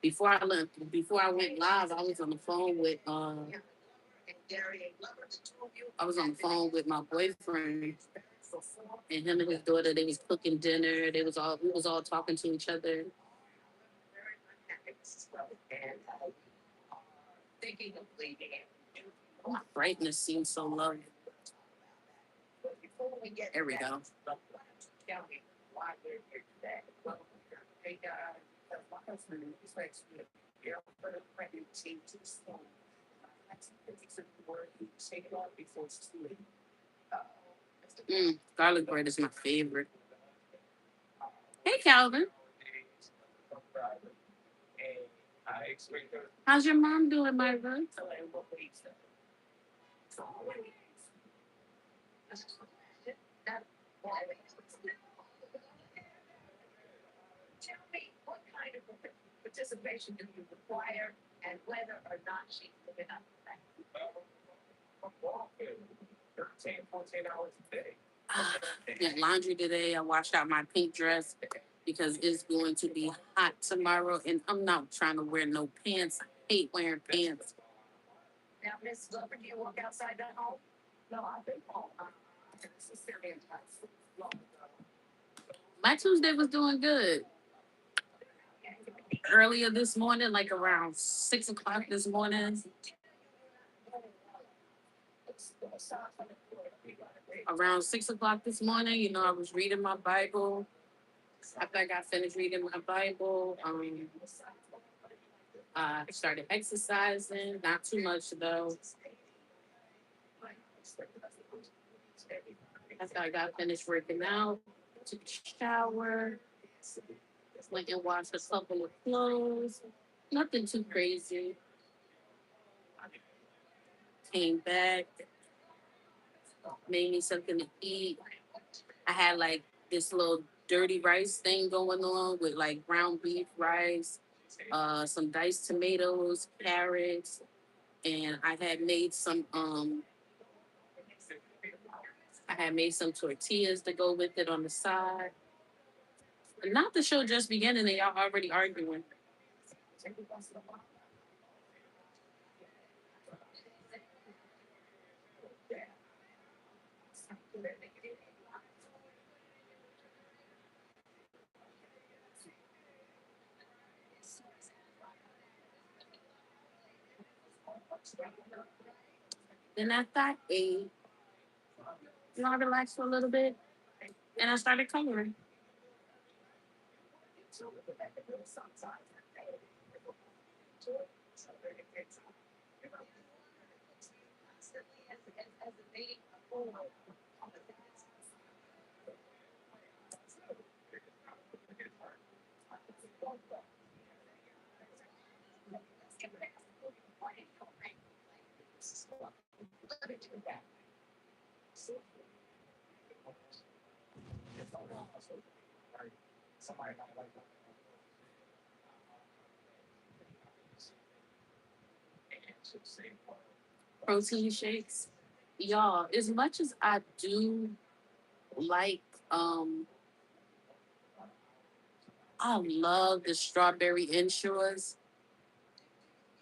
Before I went live, I was on the phone with my boyfriend, and him and his daughter. They was cooking dinner. We was all talking to each other. Thinking of leaving. My brightness seems so low. There we go. Tell me why we're here today. Well, hey, my husband is like, for the pregnant changes. It's a word you take it off before it's too late. Garlic bread is my favorite. Hey, Calvin. How's your mom doing, Myra? Tell me what kind of participation do you require and whether or not she's living up to that. 14 hours a day. Did laundry today. I washed out my pink dress because it's going to be hot tomorrow, and I'm not trying to wear no pants. I hate wearing pants. Now, Miss Lover, do you walk outside the home? No, I've been home. This is serious. My Tuesday was doing good. Earlier this morning, like around 6 o'clock this morning. Around 6 o'clock this morning, I was reading my Bible. After I got finished reading my Bible, I started exercising. Not too much though. After I got finished working out, took a shower, went and washed a couple of clothes. Nothing too crazy. Came back, made me something to eat. I had like this little dirty rice thing going on with like ground beef rice, some diced tomatoes, carrots, and I had made some tortillas to go with it on the side. Not the show just beginning and y'all already arguing. Then after I ate, I relaxed for a little bit and I started coloring. Protein shakes. Y'all, as much as I do like I love the strawberry inshores.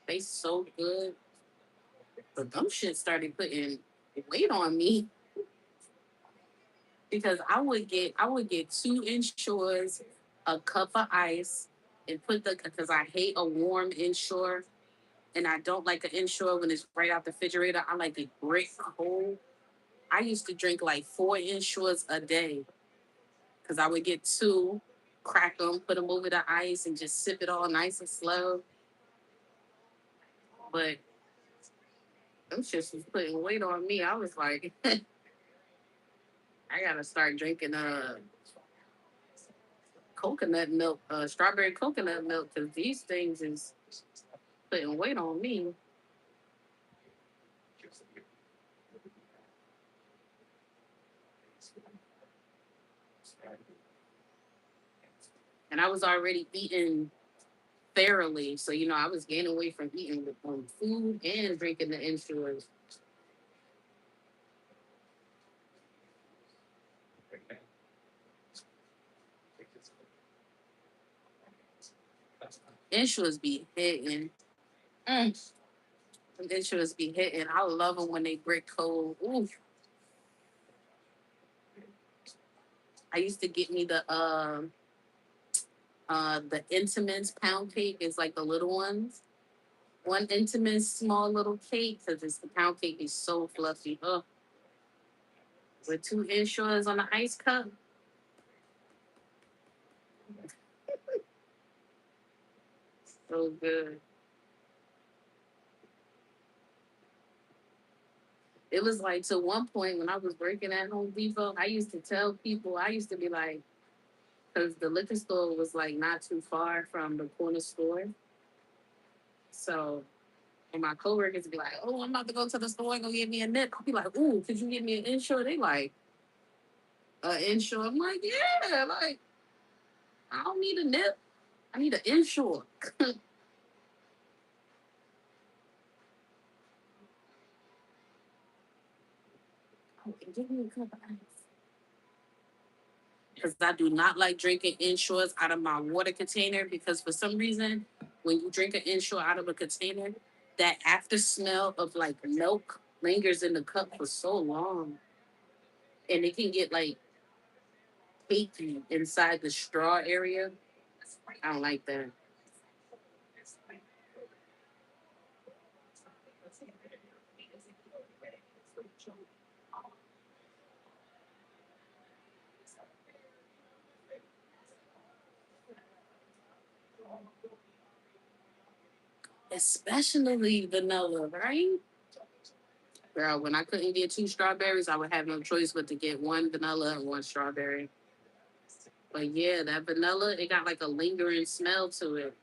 They so good. But them shit started putting weight on me because I would get two inshores, a cup of ice, and put the because I hate a warm inshore and I don't like an inshore when it's right out the refrigerator. I like it brick cold. I used to drink like four inshores a day because I would get two, crack them, put them over the ice, and just sip it all nice and slow. But them shits was putting weight on me. I was like, I gotta start drinking coconut milk, strawberry coconut milk, because these things is putting weight on me. And I was already eating thoroughly, so I was gaining weight from eating the food and drinking the insurance. Insurance be hitting. Mm. Insurance be hitting. I love them when they break cold. Ooh. I used to get me the Intimins pound cake. It's like the little ones. One Intimins small little cake because the pound cake is so fluffy. Oh, with two insurance on the ice cup. So good. It was like to one point when I was working at Home Depot, I used to tell people, I used to be like, because the liquor store was like not too far from the corner store. So, and my coworkers would be like, oh, I'm about to go to the store and go get me a nip. I'll be like, ooh, could you get me an insure? They like, insure. I'm like, yeah, like, I don't need a nip. I need an insure. Okay, give me a cup of ice. Because I do not like drinking inshores out of my water container because for some reason, when you drink an inshore out of a container, that after smell of like milk lingers in the cup for so long. And it can get like cakey inside the straw area. I don't like that. Especially vanilla, right? Girl, when I couldn't get two strawberries, I would have no choice but to get one vanilla and one strawberry. But yeah, that vanilla, it got like a lingering smell to it.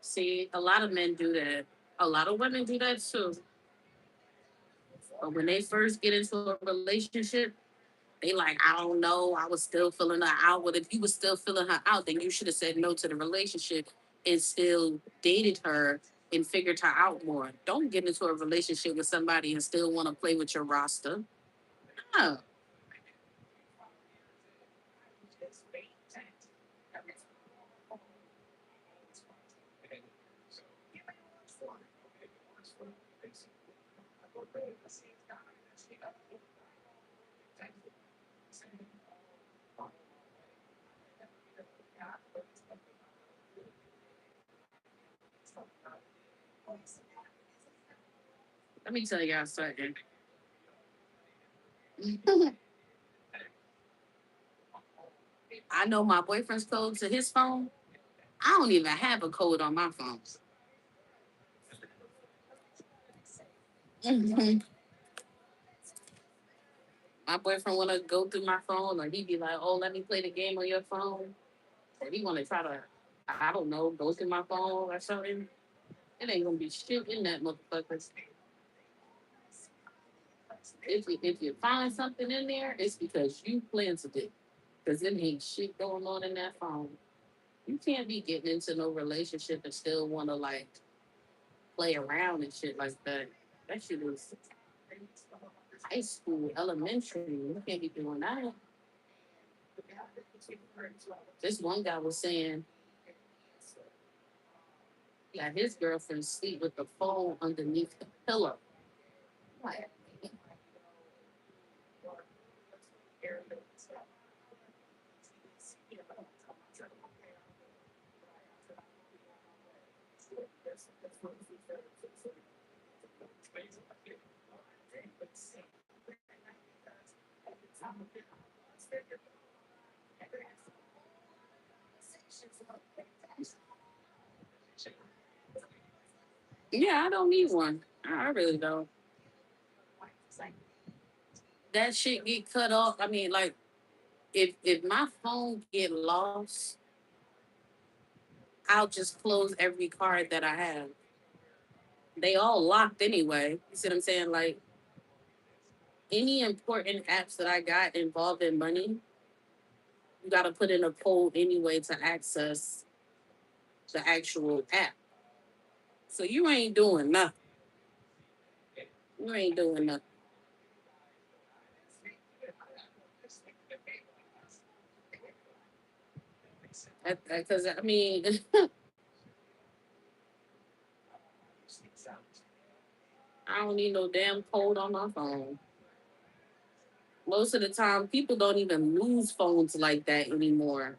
See, a lot of men do that. A lot of women do that too. But when they first get into a relationship, they like, I don't know, I was still feeling her out. Well, if you was still feeling her out, then you should have said no to the relationship and still dated her and figured her out more. Don't get into a relationship with somebody and still want to play with your roster. No. Let me tell y'all something. I know my boyfriend's code to his phone. I don't even have a code on my phone. My boyfriend wanna go through my phone, or he be like, "Oh, let me play the game on your phone," or he wanna try to, I don't know, go through my phone or something. It ain't gonna be shit in that motherfucker. If you find something in there, it's because you planted it. Because it ain't shit going on in that phone. You can't be getting into no relationship and still wanna like play around and shit like that. That shit is high school, elementary. You can't be doing that. This one guy was saying that his girlfriend sleep with the phone underneath the pillow. Like, yeah, I don't need one. I really don't. That shit get cut off. I mean, like, if my phone get lost, I'll just close every card that I have. They all locked anyway. You see what I'm saying? Like, any important apps that I got involved in money, you got to put in a code anyway to access the actual app. So you ain't doing nothing. You ain't doing nothing. Because I mean, I don't need no damn code on my phone. Most of the time, people don't even lose phones like that anymore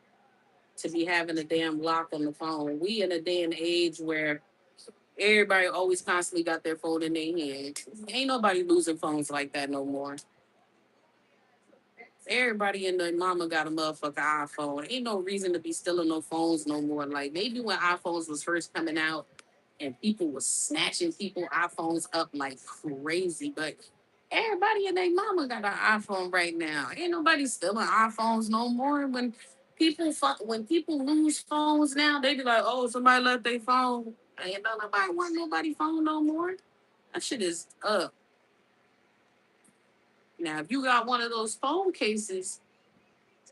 to be having a damn lock on the phone. We in a day and age where everybody always constantly got their phone in their hand. Ain't nobody losing phones like that no more. Everybody and their mama got a motherfucking iPhone. Ain't no reason to be stealing no phones no more. Like maybe when iPhones was first coming out and people was snatching people iPhones up like crazy, but everybody and their mama got an iPhone right now. Ain't nobody stealing iPhones no more. When people lose phones now, they be like, oh, somebody left their phone. Ain't nobody want nobody phone no more. That shit is up. Now, if you got one of those phone cases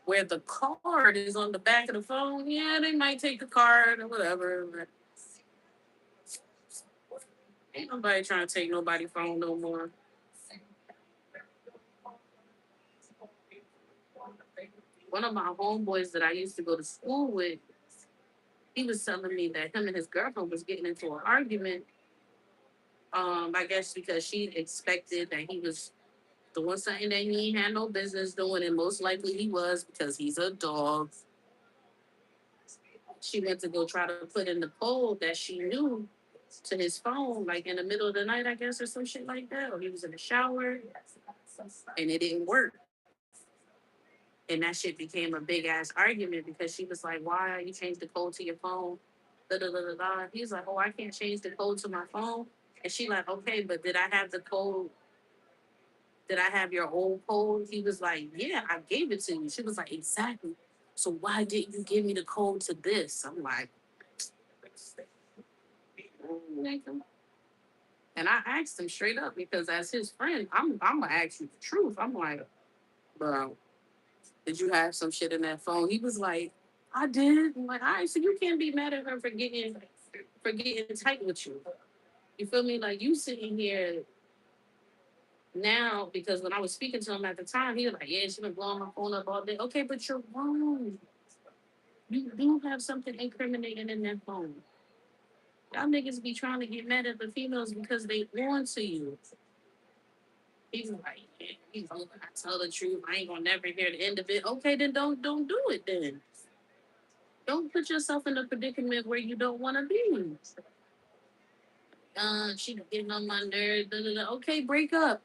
where the card is on the back of the phone, yeah, they might take the card or whatever. But ain't nobody trying to take nobody phone no more. One of my homeboys that I used to go to school with, he was telling me that him and his girlfriend was getting into an argument. I guess because she expected that he was doing something that he ain't had no business doing, and most likely he was because he's a dog. She went to go try to put in the code that she knew to his phone, like in the middle of the night, I guess, or some shit like that. Or he was in the shower and it didn't work. And that shit became a big ass argument because she was like, why you changed the code to your phone? Da, da, da, da, da. He's like, oh, I can't change the code to my phone. And she like, okay, but did I have the code? Did I have your old code? He was like, yeah, I gave it to you. She was like, exactly. So why didn't you give me the code to this? I'm like, and I asked him straight up because as his friend, I'm gonna ask you the truth. I'm like, bro, did you have some shit in that phone? He was like, I did. I'm like, all right, so you can't be mad at her for getting tight with you. You feel me? Like you sitting here now because when I was speaking to him at the time, he was like, yeah, she been blowing my phone up all day. Okay, but you're wrong. You do have something incriminating in that phone. Y'all niggas be trying to get mad at the females because they on to you. He's like, yeah, I tell the truth. I ain't gonna never hear the end of it. Okay, then don't do it then. Don't put yourself in a predicament where you don't want to be. She getting on my nerves. Da, da, da. Okay, break up.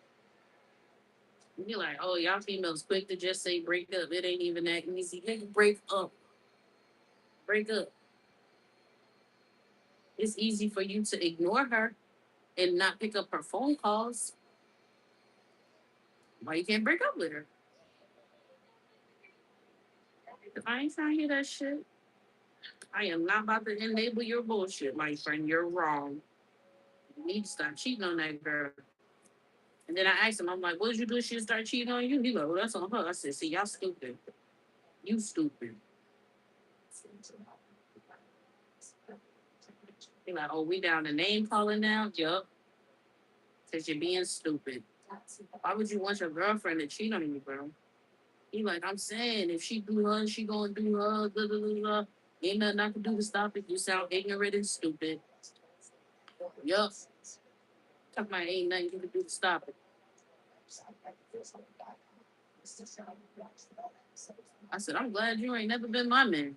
You're like, oh, y'all females quick to just say break up. It ain't even that easy. Nigga, break up. Break up. It's easy for you to ignore her and not pick up her phone calls. Why you can't break up with her? If I ain't trying to hear that shit, I am not about to enable your bullshit, my friend. You're wrong. You need to stop cheating on that girl. And then I asked him, I'm like, what did you do? She start cheating on you? He like, well, that's on her. I said, see, y'all stupid. You stupid. He like, oh, we down the name calling now? Yup. Because you're being stupid. Why would you want your girlfriend to cheat on you, bro? He like, I'm saying, if she do her, she gonna do her. Blah, blah, blah, blah. Ain't nothing I can do to stop it. You sound ignorant and stupid. Yup. Talking about ain't nothing you can do to stop it. I said, I'm glad you ain't never been my man.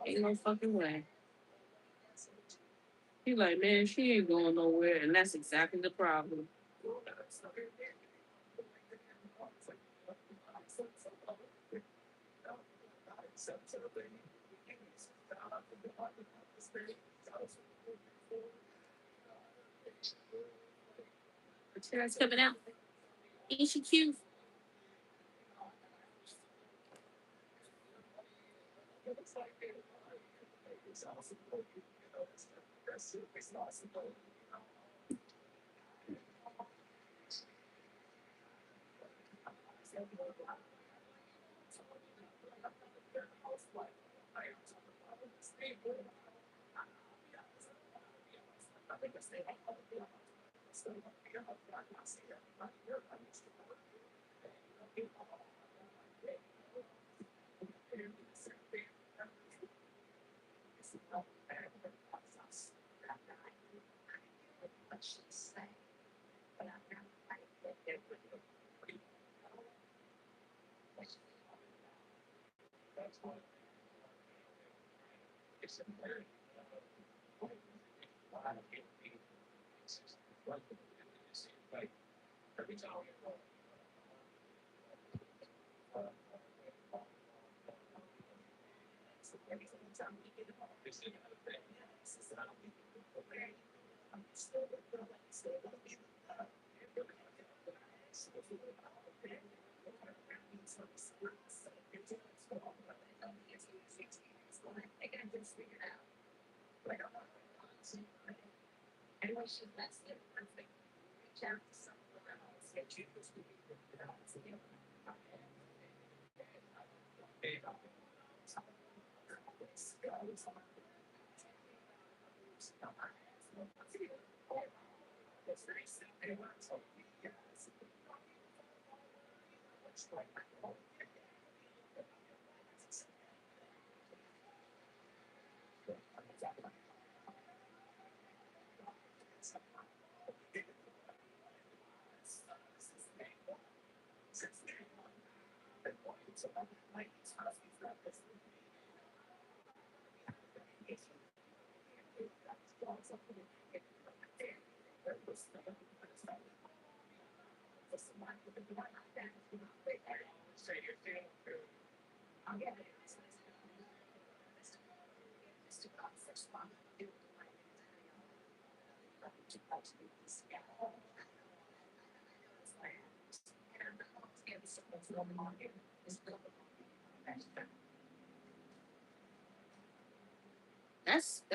Ain't no fucking way. He like, man, she ain't going nowhere, and that's exactly the problem. Sarah's coming out. Ain't she cute?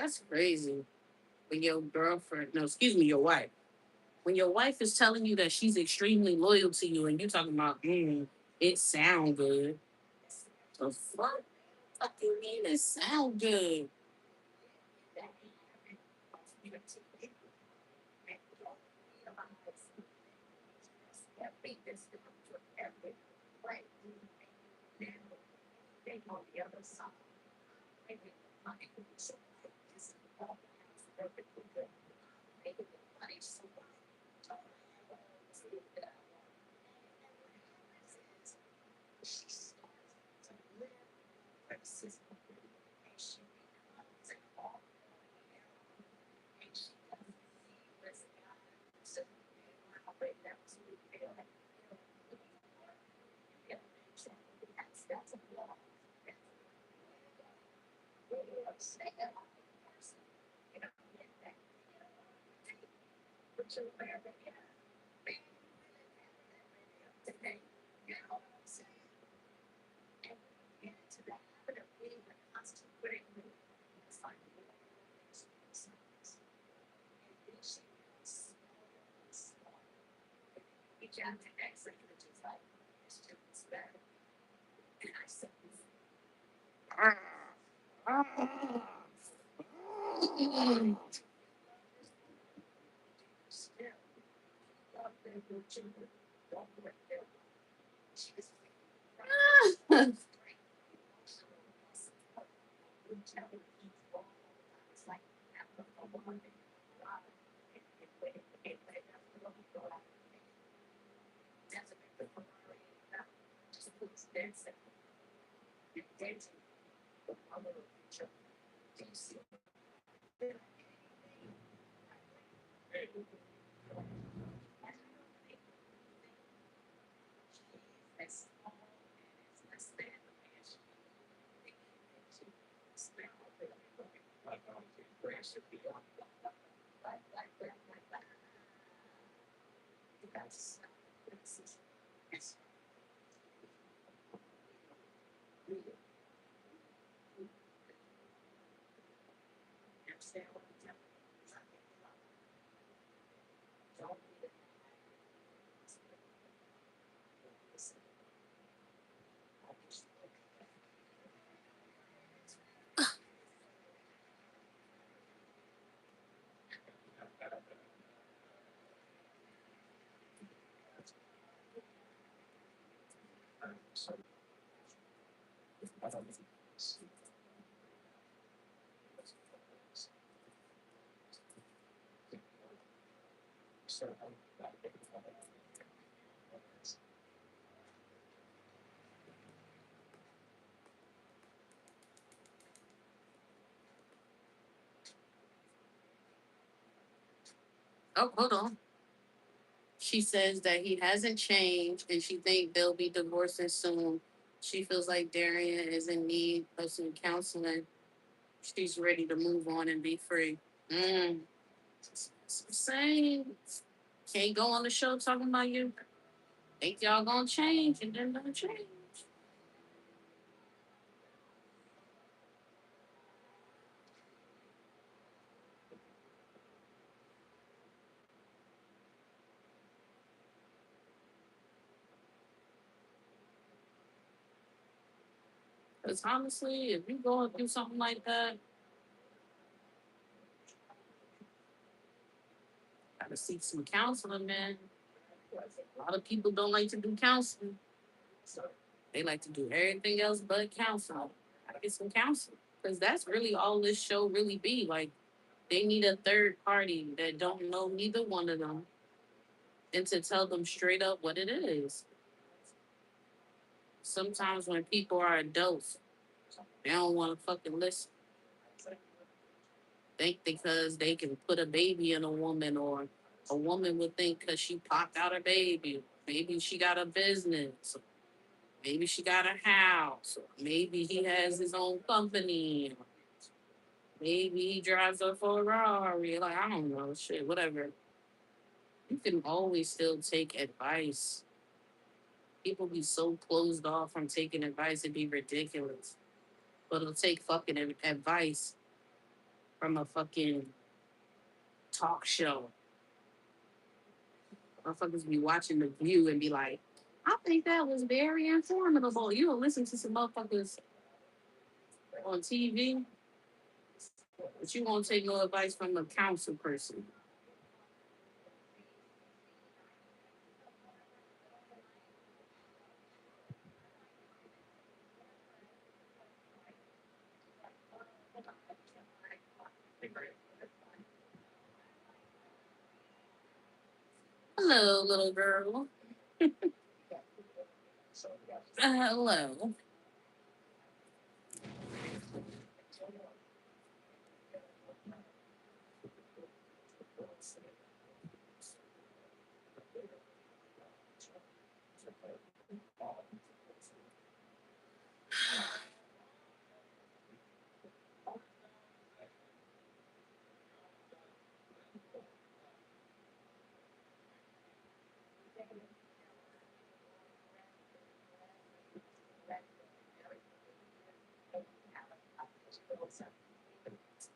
That's crazy. When your girlfriend, no, excuse me, your wife. When your wife is telling you that she's extremely loyal to you, and you talking about, it sound good. The fuck? Fuck you mean it sound good? Oh, hold on. She says that he hasn't changed, and she think they'll be divorcing soon. She feels like Darian is in need of some counseling. She's ready to move on and be free. Mm. Same. Can't go on the show talking about you. Think y'all gonna change and then don't change. Because honestly, if you go and do something like that, gotta seek some counseling, man. A lot of people don't like to do counseling. They like to do everything else but counseling. Gotta get some counseling. Because that's really all this show really be. Like, they need a third party that don't know neither one of them and to tell them straight up what it is. Sometimes when people are adults, they don't want to fucking listen. Think because they can put a baby in a woman, or a woman would think because she popped out a baby, maybe she got a business, maybe she got a house, or maybe he has his own company, or maybe he drives a Ferrari. Like, I don't know, shit, whatever. You can always still take advice. People be so closed off from taking advice, it'd be ridiculous. But it'll take fucking advice from a fucking talk show. Motherfuckers be watching The View and be like, I think that was very informative. You don't listen to some motherfuckers on TV, but you won't take no advice from a council person. Hello, little girl. Hello.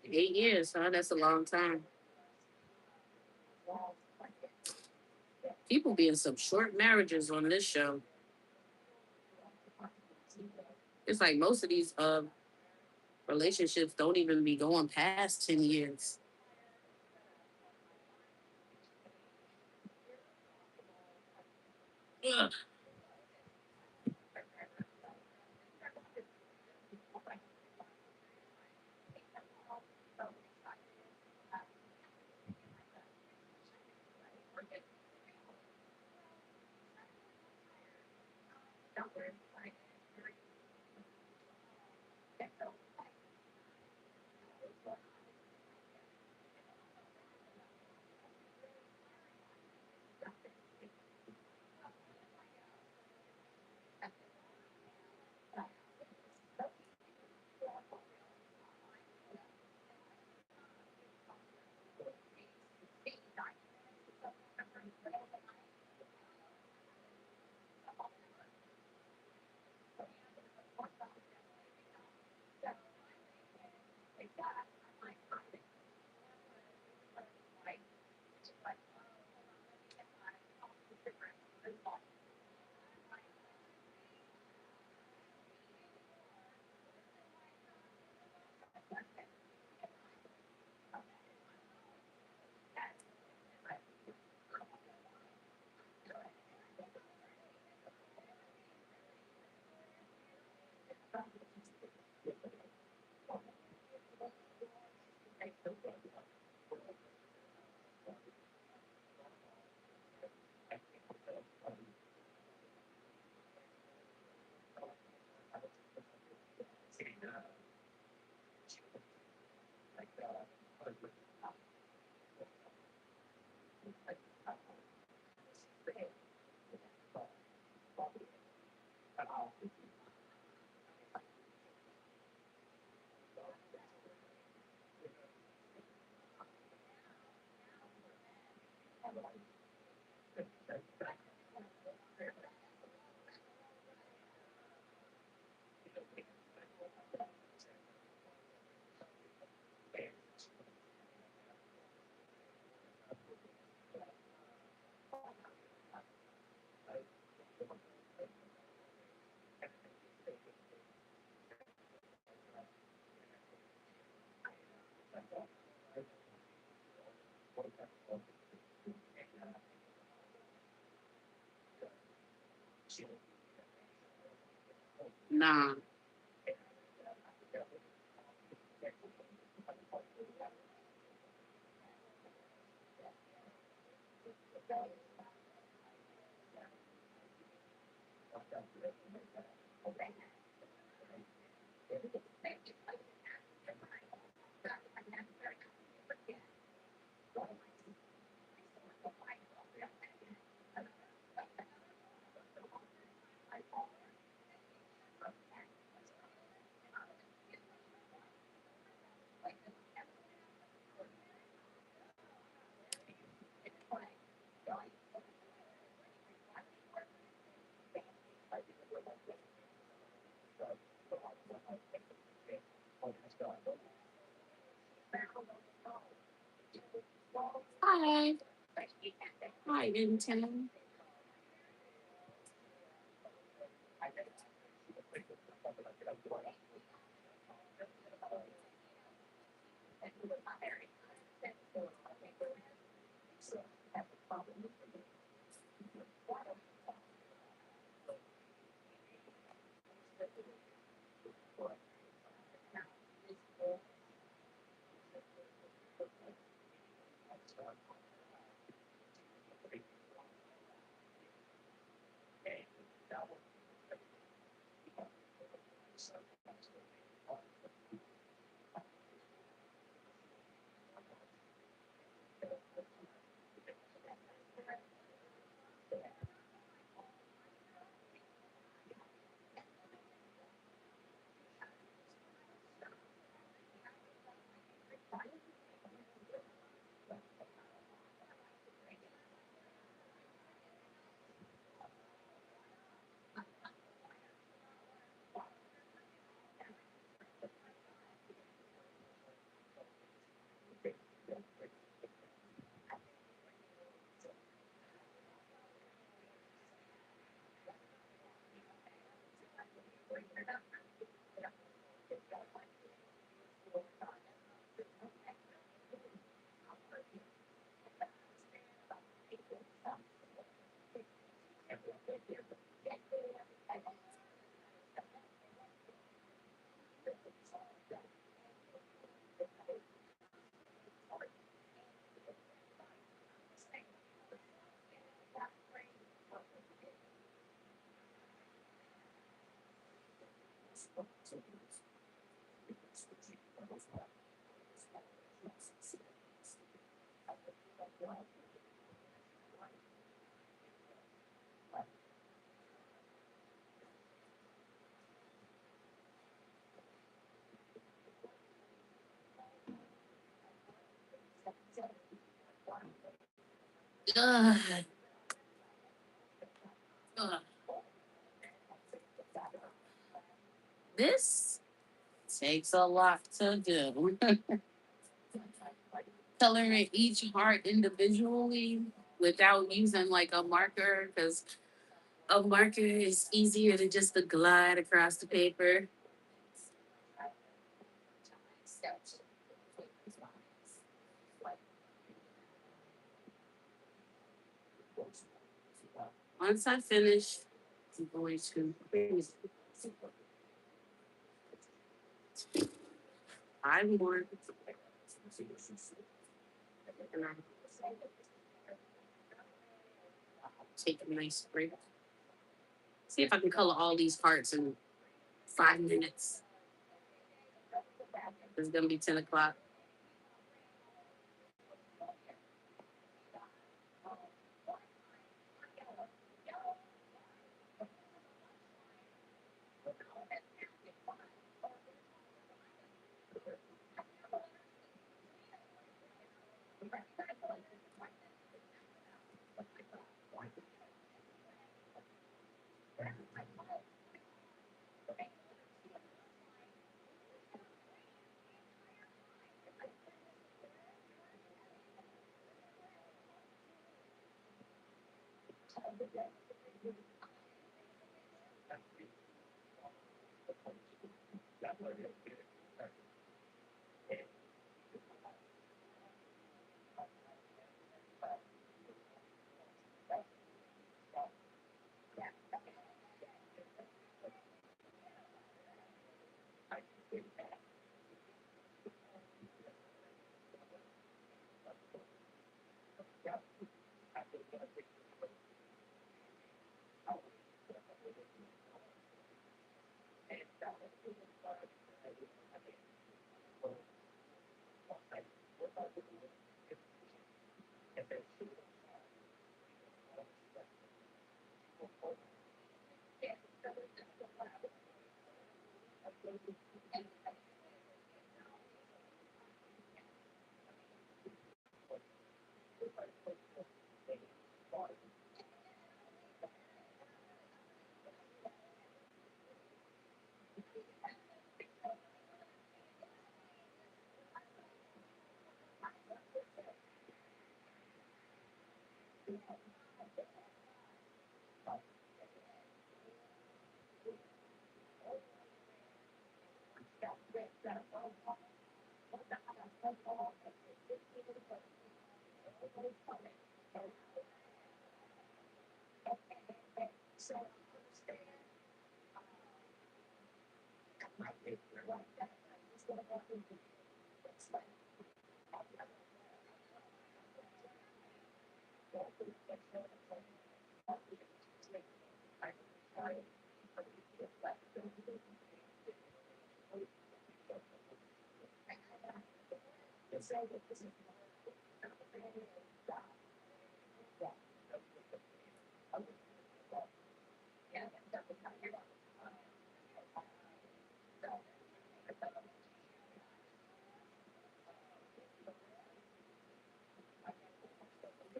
8 years, huh? That's a long time. People be in some short marriages on this show. It's like most of these relationships don't even be going past 10 years. Ugh. Nah. Hi. Hi, intern. Ugh. Ugh. This takes a lot to do. Coloring each heart individually without using like a marker because a marker is easier to just to glide across the paper. Once I finish, I'm going to five more and I'll take a nice break. See if I can color all these parts in 5 minutes. It's gonna be 10 o'clock.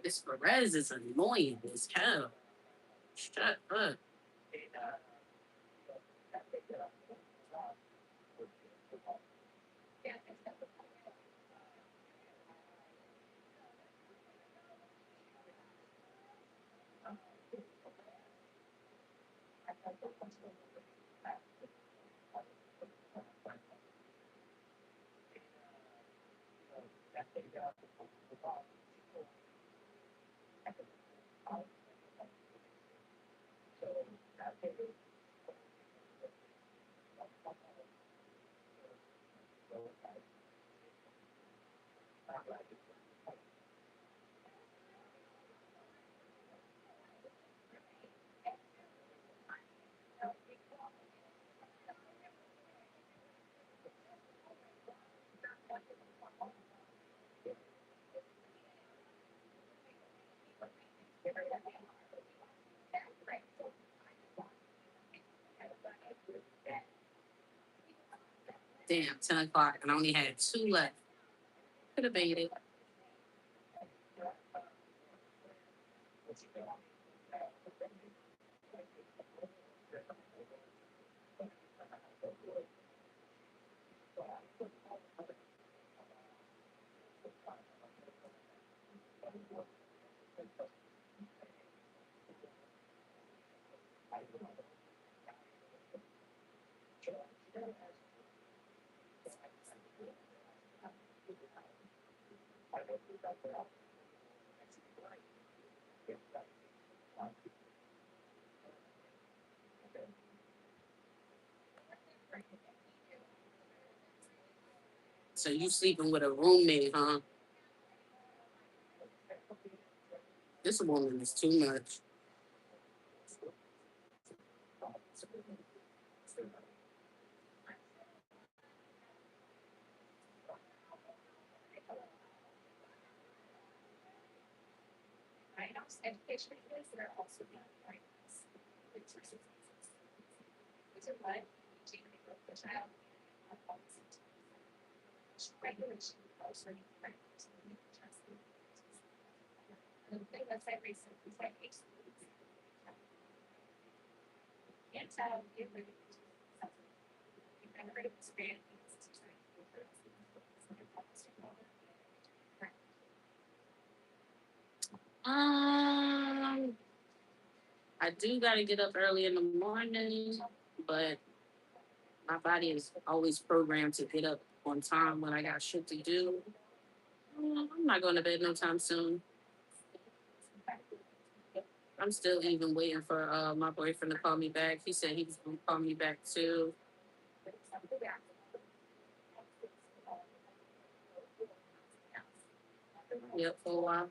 This Perez is annoying as hell. Shut up. Damn, 10 o'clock, and I only had two left. Could have made it. So you sleeping with a roommate, huh? This woman is too much. Um, I do gotta get up early in the morning, but my body is always programmed to get up on time when I got shit to do. I'm not going to bed no time soon. I'm still even waiting for my boyfriend to call me back. He said he was going to call me back too. Yep, for a while.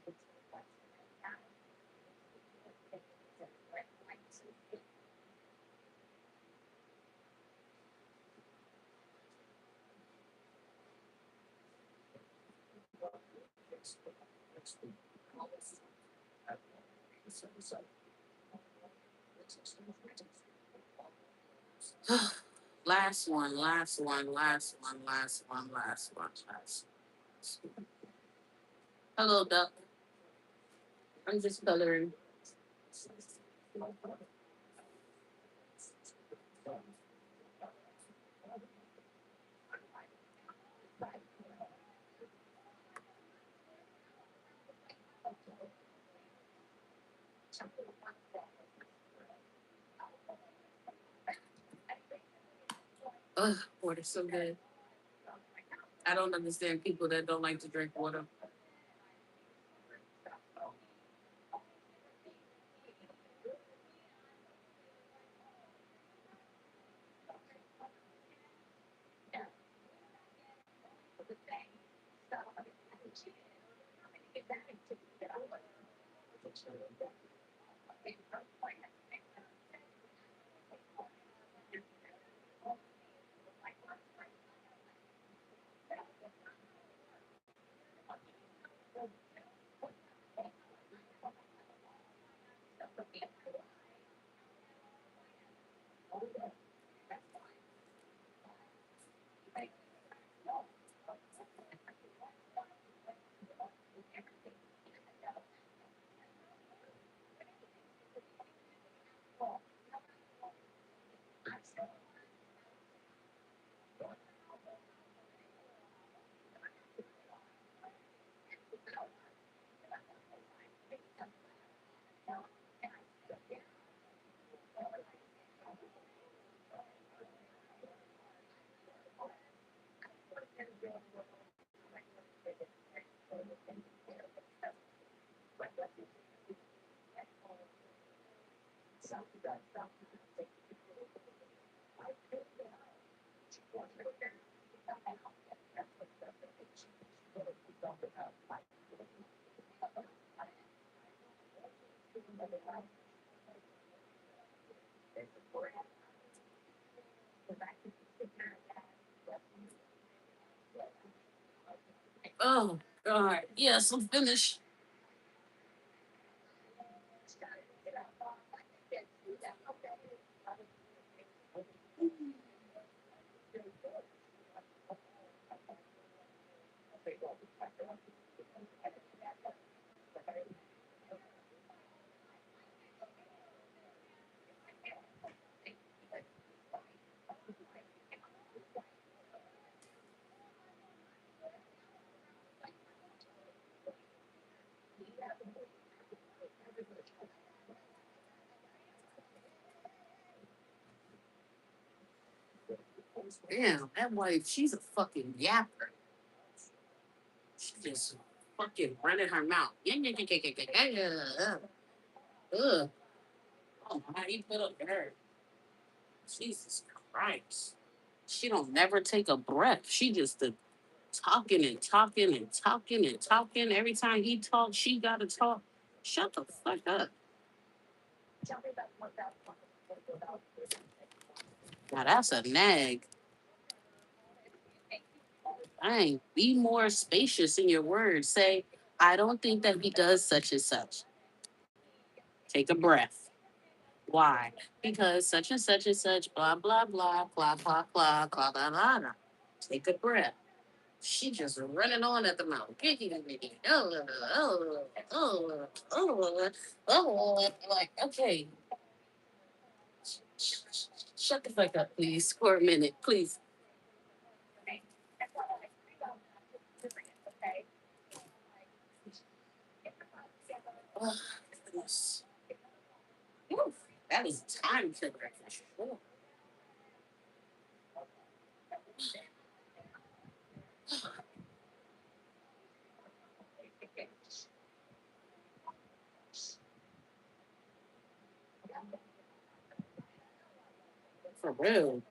Last one, last one, last one, last one, last one, last one. Hello, Duck. I'm just coloring. Ugh, water's so good. I don't understand people that don't like to drink water. Oh God, yes, I'm finished. Damn, that wife, she's a fucking yapper. She just fucking running her mouth. Yeah, yeah, yeah, yeah, yeah, yeah, yeah. Ugh. Oh, how you put up with her? Jesus Christ. She don't never take a breath. She just talking and talking and talking and talking. Every time he talks, she gotta talk. Shut the fuck up. Now that's a nag. Dang, be more spacious in your words. Say, I don't think that he does such and such. Take a breath. Why? Because such and such, blah, blah, blah, blah, blah, blah, blah, blah, blah, blah. Take a breath. She just running on at the mouth. Oh, oh, oh, oh, oh. Like, okay, shut the fuck up, please, for a minute, please. Oh, goodness. Whew, that is a time killer for sure. For real.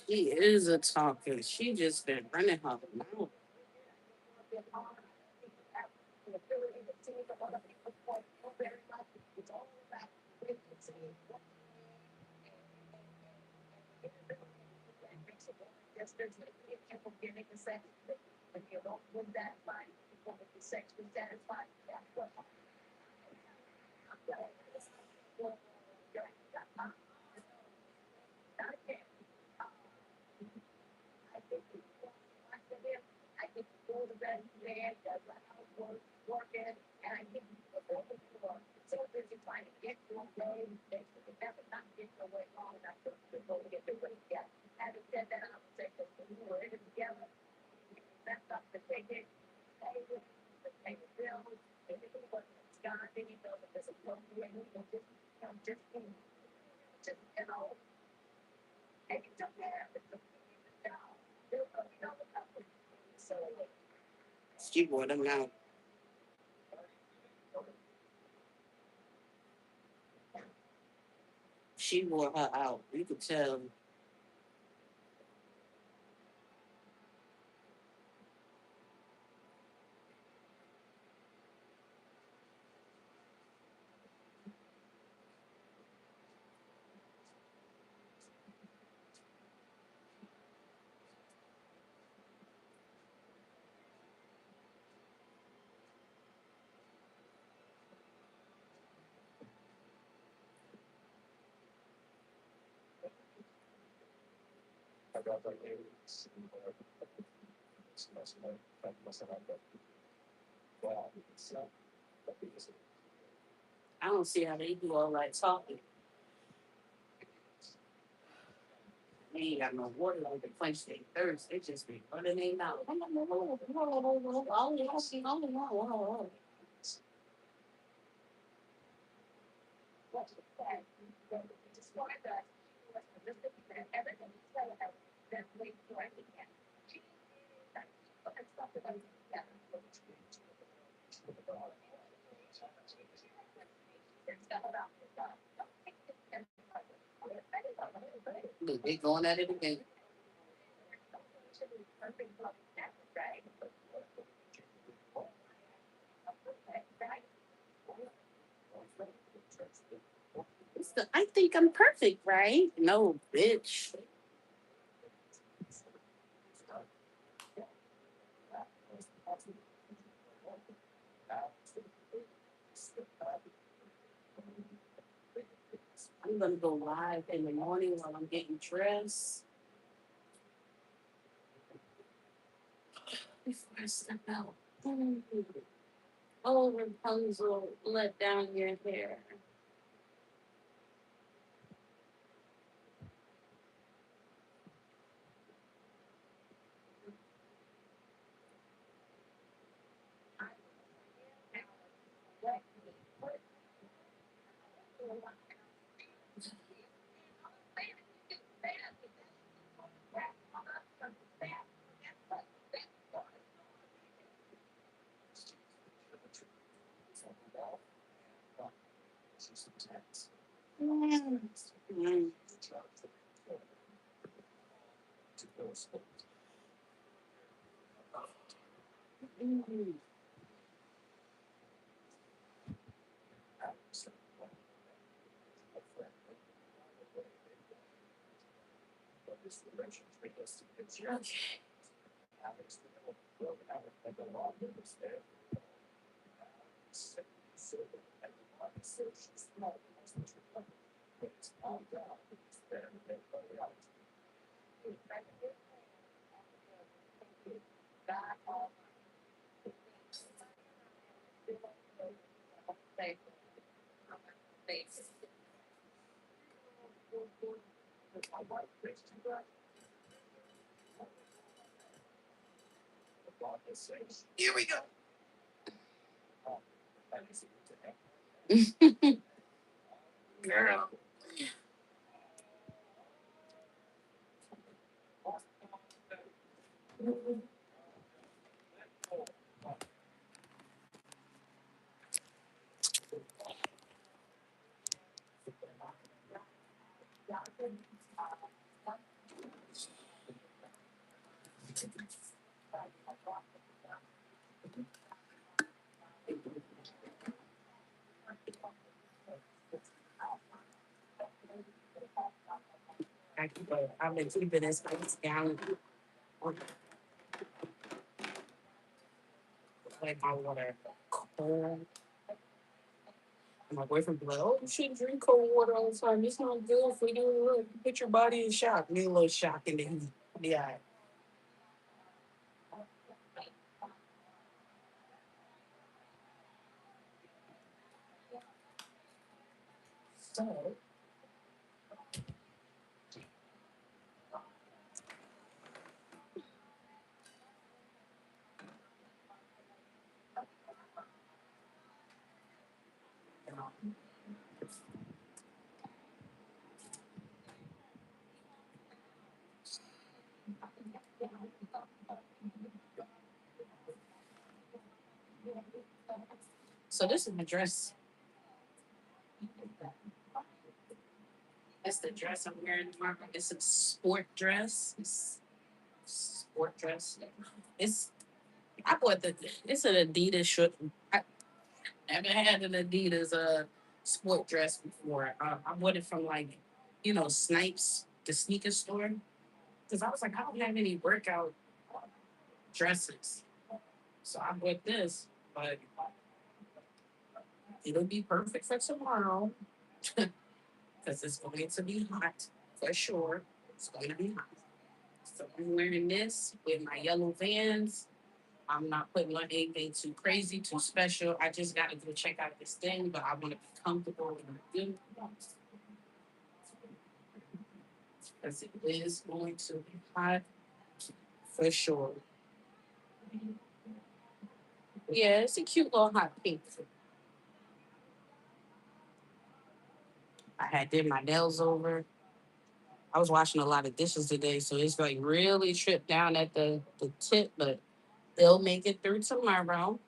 She is a talker. She just been running her mouth. She wore them out. She wore her out. You could tell. I don't see how they do all that talking. They ain't got no water like the quench their thirst. They just be running their mouth. Look, they going at it again. I think I'm perfect, right? No, bitch. I'm gonna go live in the morning while I'm getting dressed before I step out. Oh, Rapunzel, let down your hair. Mm. Mm. Okay. Here we go. Girl. I've been keeping this ice down. Like my water cold. And my boyfriend be like, "Oh, you shouldn't drink cold water all the time. It's not good for you. Look, put your body in shock. Need a little shock in the heat." Yeah. So So this is the dress. That's the dress I'm wearing tomorrow. It's a sport dress. It's sport dress. It's I bought the. It's an Adidas shirt. I never had an Adidas sport dress before. I bought it from like, Snipes, the sneaker store. Because I was like, I don't have any workout dresses, so I bought this. But it'll be perfect for tomorrow because it's going to be hot for sure. It's going to be hot. So I'm wearing this with my yellow Vans. I'm not putting on anything too crazy, too special. I just got to go check out this thing, but I want to be comfortable and good because it is going to be hot for sure. Yeah, it's a cute little hot pink. I had did my nails over. I was washing a lot of dishes today, so it's like really tripped down at the tip, but they'll make it through tomorrow.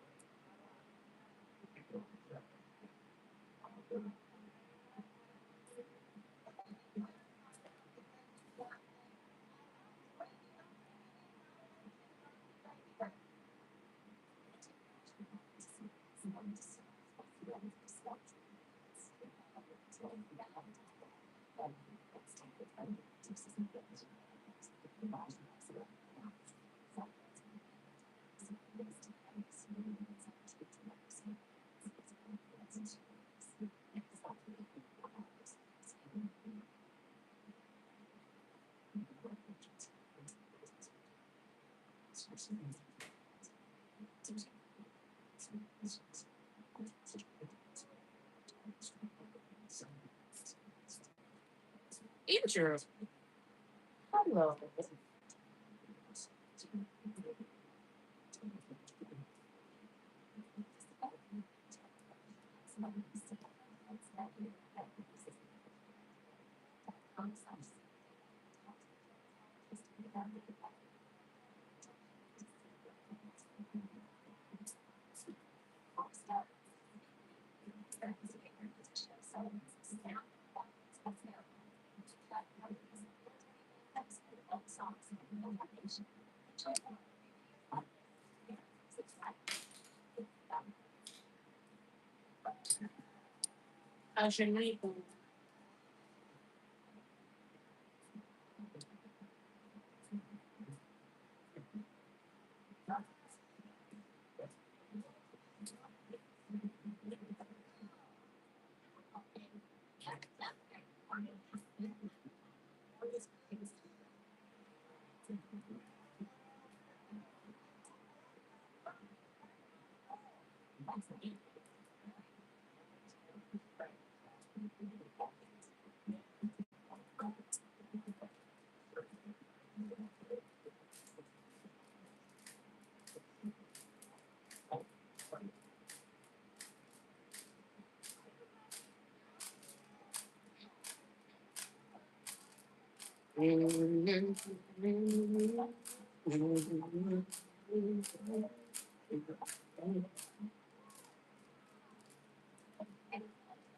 Andrew, hello. How's your night going?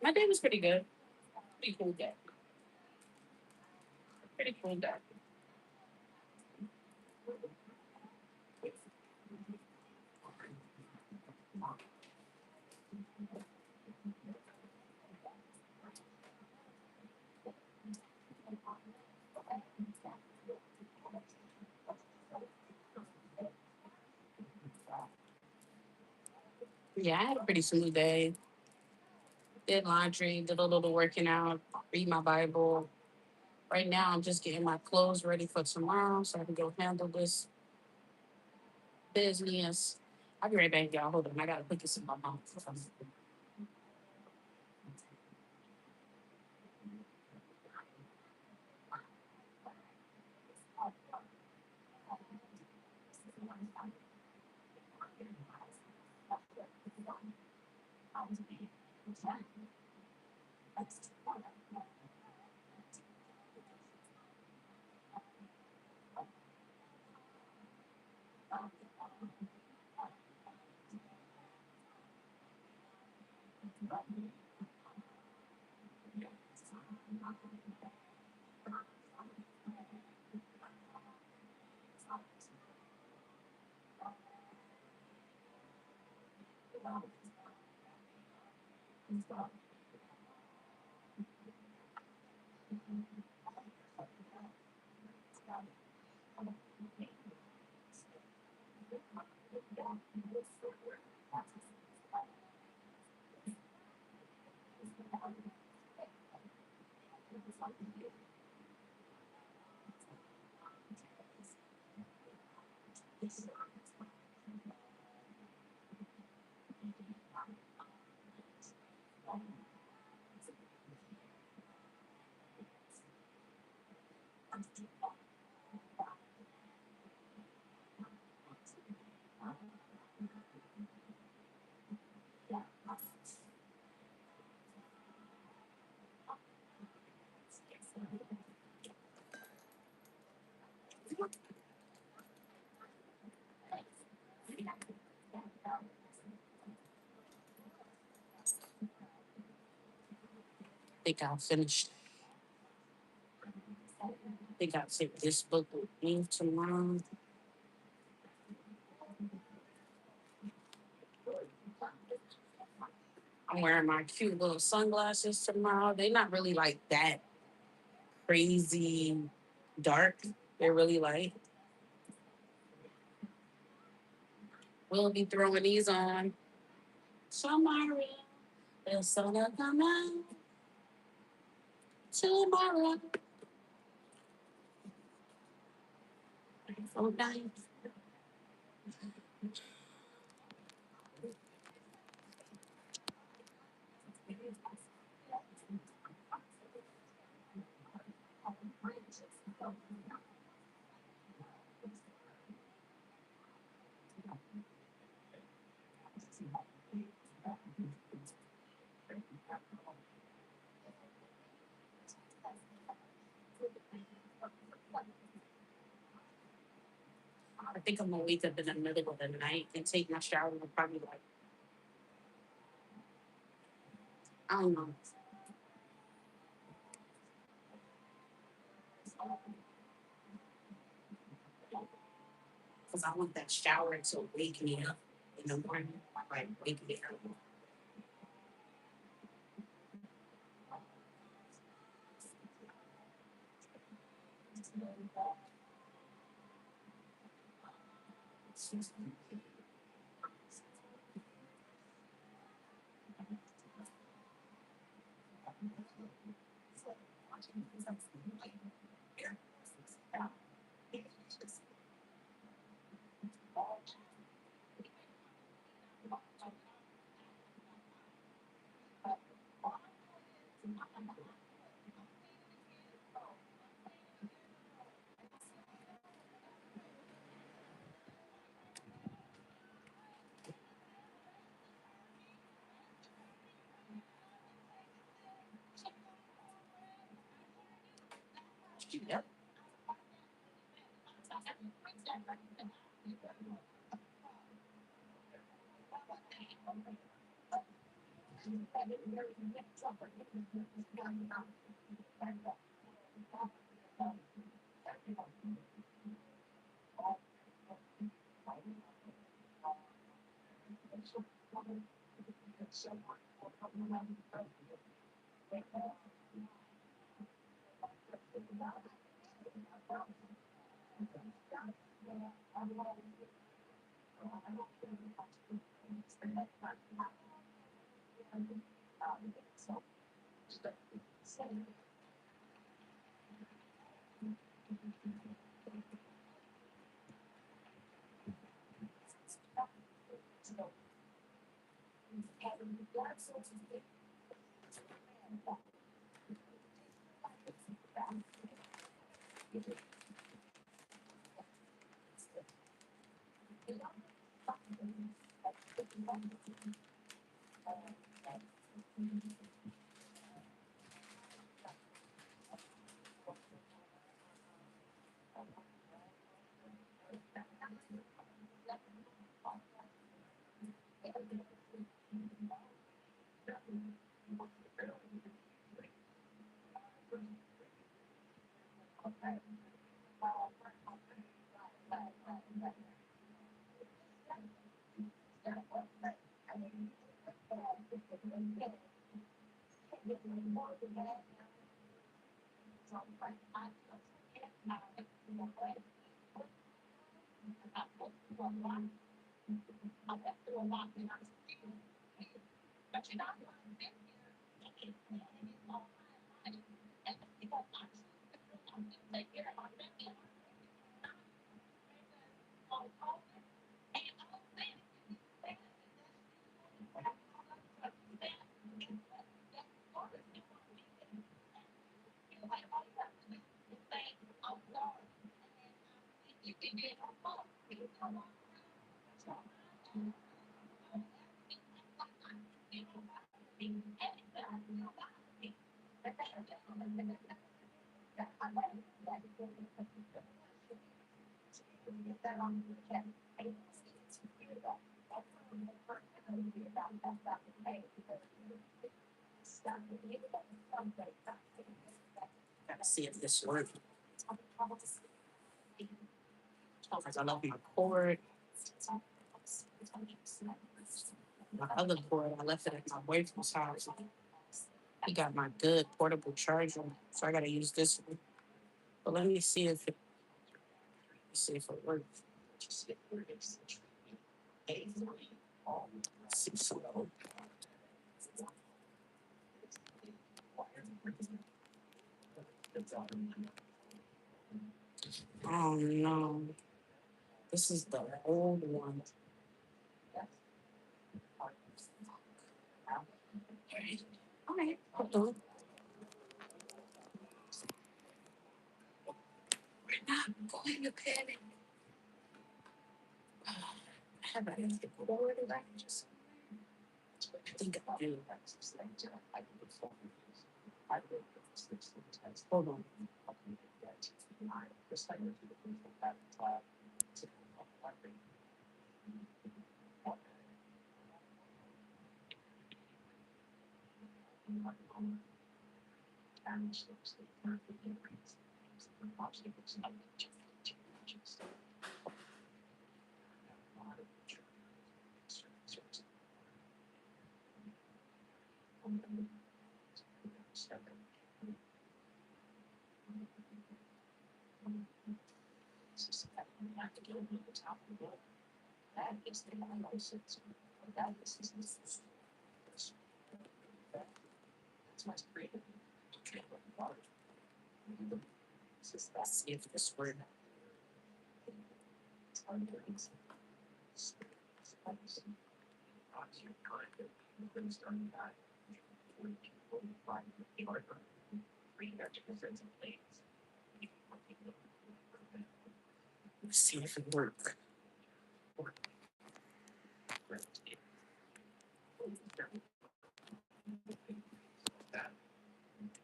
My day was pretty good. Pretty cool day. Pretty cool day. Yeah, I had a pretty smooth day. Did laundry, did a little working out, read my Bible. Right now, I'm just getting my clothes ready for tomorrow so I can go handle this business. I'll be right back, y'all. Hold on. I got to put this in my mouth. Think I'll finish. Think I'll take this book with me tomorrow. I'm wearing my cute little sunglasses tomorrow. They're not really like that crazy dark. They're really light. We'll be throwing these on tomorrow. The sun will come out tomorrow. Oh, nice. I think I'm gonna wake up in the middle of the night and take my shower and probably like, I don't know. Because I want that shower to wake me up in the morning. Like wake me up. Yep. Gotta see if this works. Because I love my cord. My other cord, I left it at my boyfriend's house. He got my good portable charger, so I gotta use this one. But let me see if it works. See, so oh no, this is the old one. Okay, hold on. We're not going to panic. I have an cord that I just think I do. Hold on. Let's see if this works. Let's see if it works.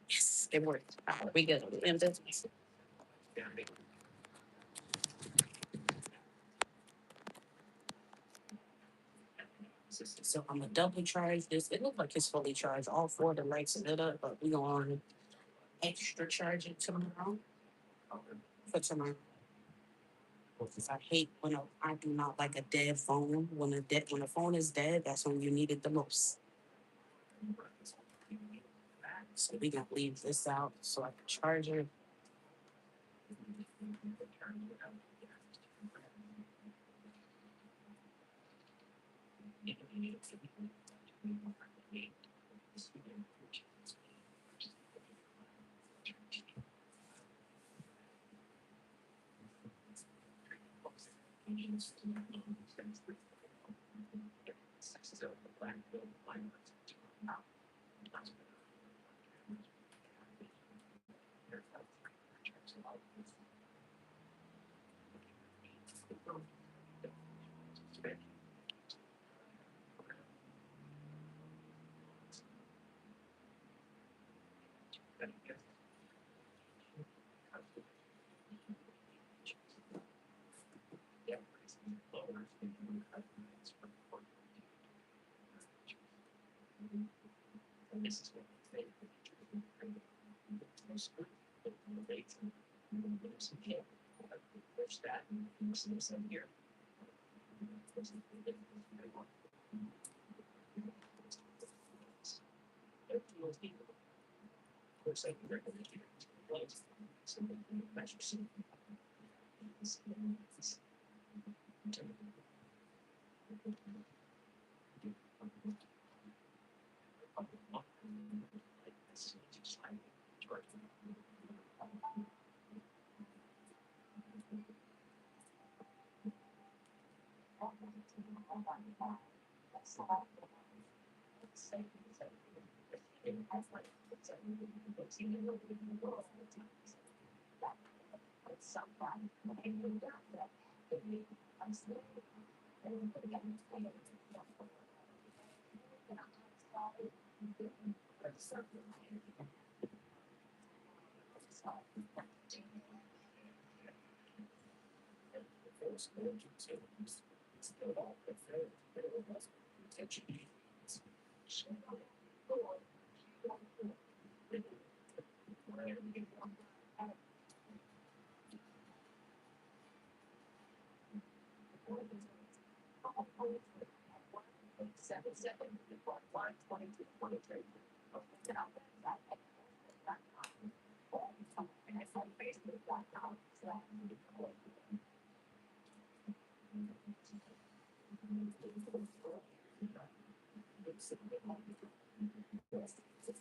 Yes, it worked. We good. We in business. So I'm gonna double charge this. It looks like it's fully charged. All four of the lights lit up, but we gonna extra charge it tomorrow. For tomorrow. Because I hate I do not like a dead phone. When a phone is dead, that's when you need it the most. So we gonna leave this out so I can charge it.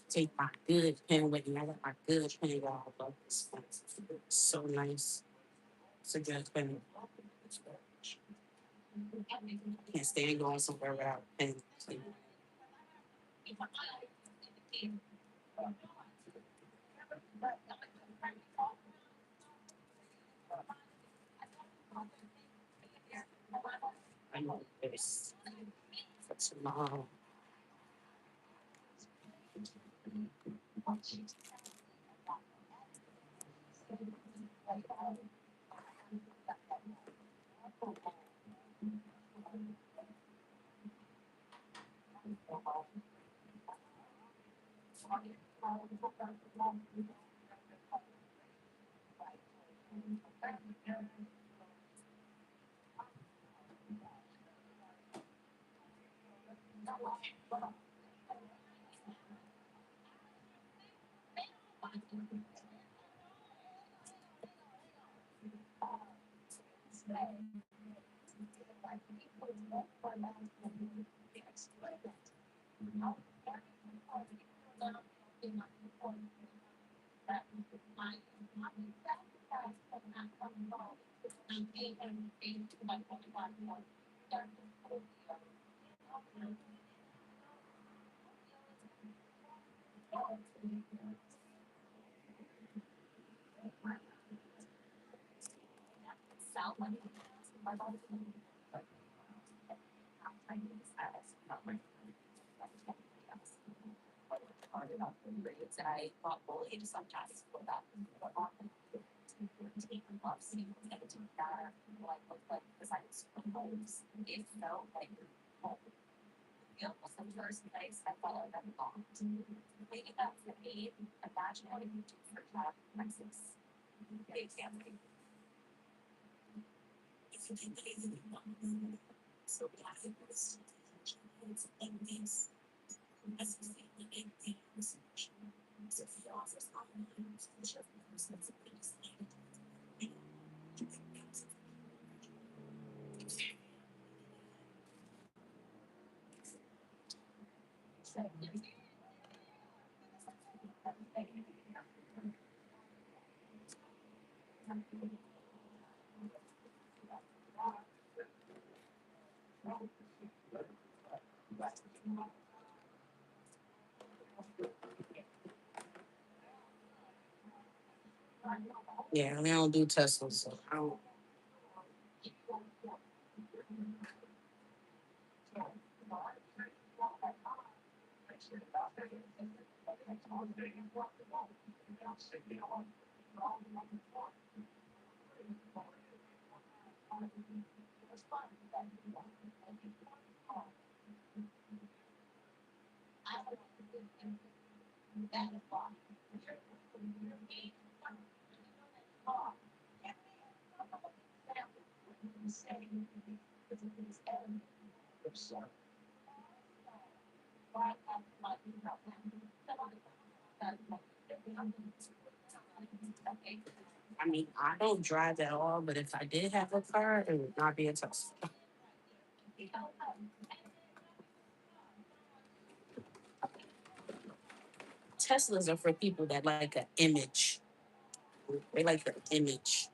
Take my good pen with me. I got my good pen, y'all. It's so nice. It's a good pen. Can't stand going somewhere without a pen. I know this for tomorrow. Yeah, we don't do Tesla, so I don't. I mean, I don't drive at all, but if I did have a car, it would not be a Tesla. Teslas are for people that like an image. They like the image.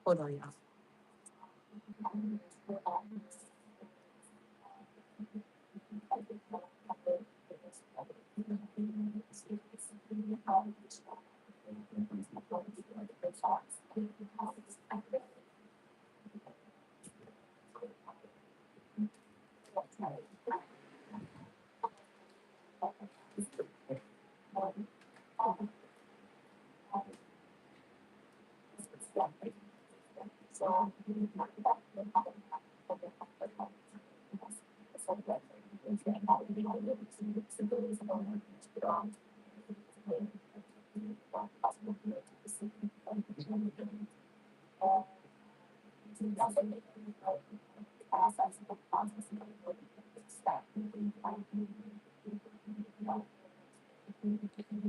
Hold on, y'all.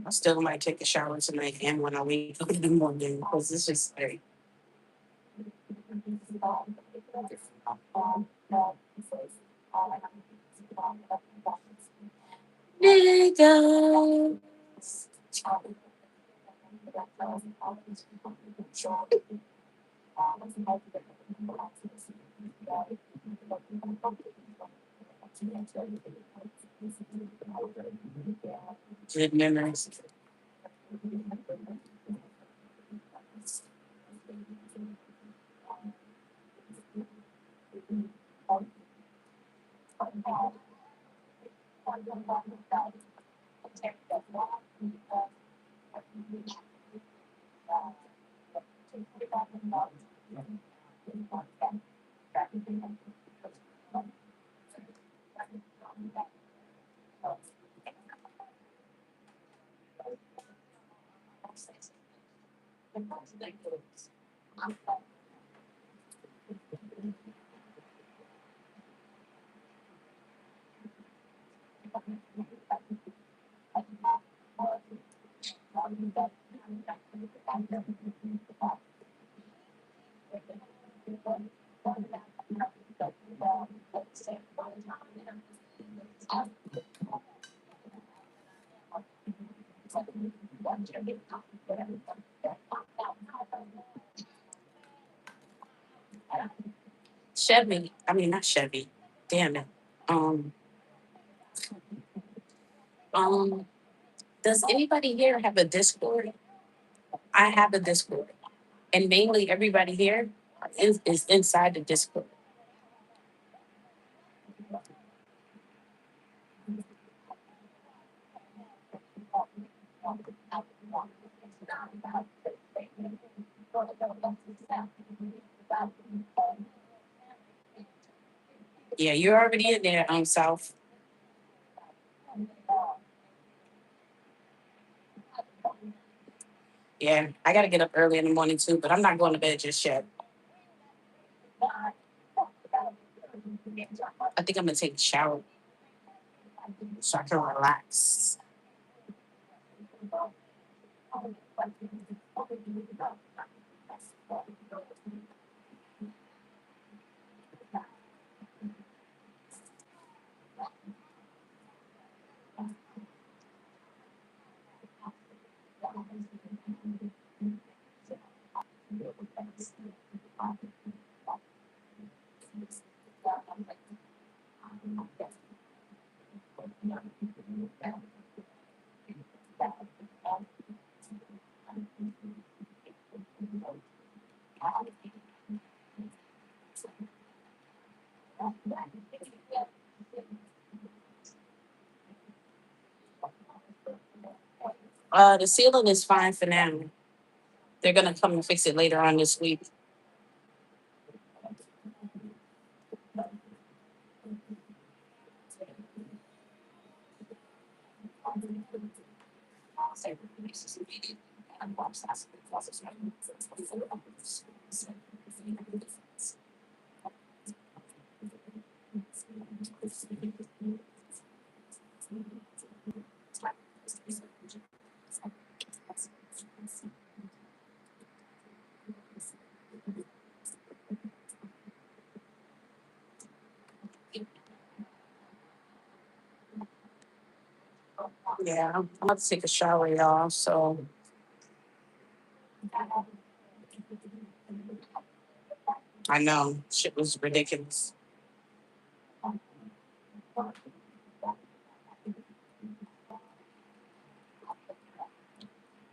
I still might take a shower tonight and when I wake up in the morning because it's just like nigga. Good memories. Chevy. I mean not Chevy. Damn it. Um um Does anybody here have a Discord? I have a Discord, and mainly everybody here is inside the Discord. Yeah, you're already in there, South. Yeah, I gotta get up early in the morning too, but I'm not going to bed just yet. I think I'm gonna take a shower so I can relax. The ceiling is fine for now. They're gonna come and fix it later on this week. Yeah, I'm about to take a shower, y'all. So I know shit was ridiculous.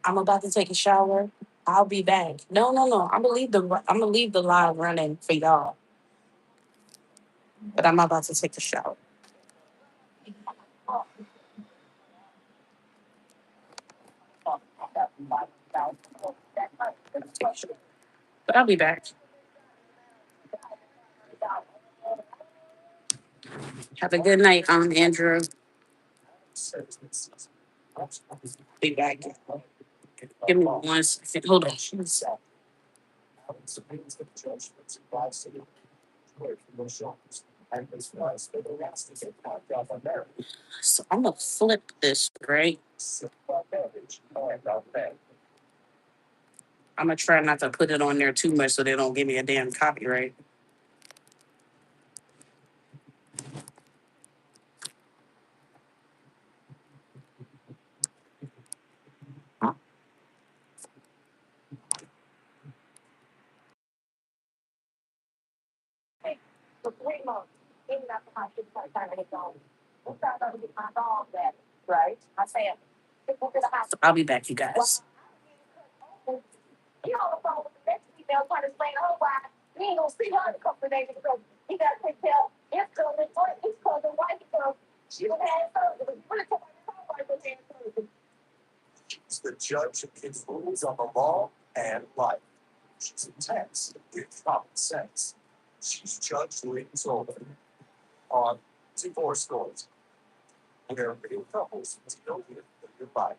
I'm about to take a shower. I'll be back. No, no, no. I'm gonna leave the live running for y'all, but I'm about to take a shower. But I'll be back. Have a good night, Andrew. Be back. Give me one second. Hold on. Jeez. So I'm gonna flip this, right? I'm gonna try not to put it on there too much so they don't give me a damn copyright. For 3 months, even after my kids started trying to get gone. We started to get my dog back, right? My family. People to the house. So I'll be back, you guys. He on the phone with the next female trying to explain to her why he ain't gonna see her in a couple of days because he gotta take care of his cousin wife because she was having surgery. He really took her wife was having surgery. She's the judge of his rules on the law and life. She's intense with common sense. She's Judge Lee Tolman on divorce court, where real couples deal with your life.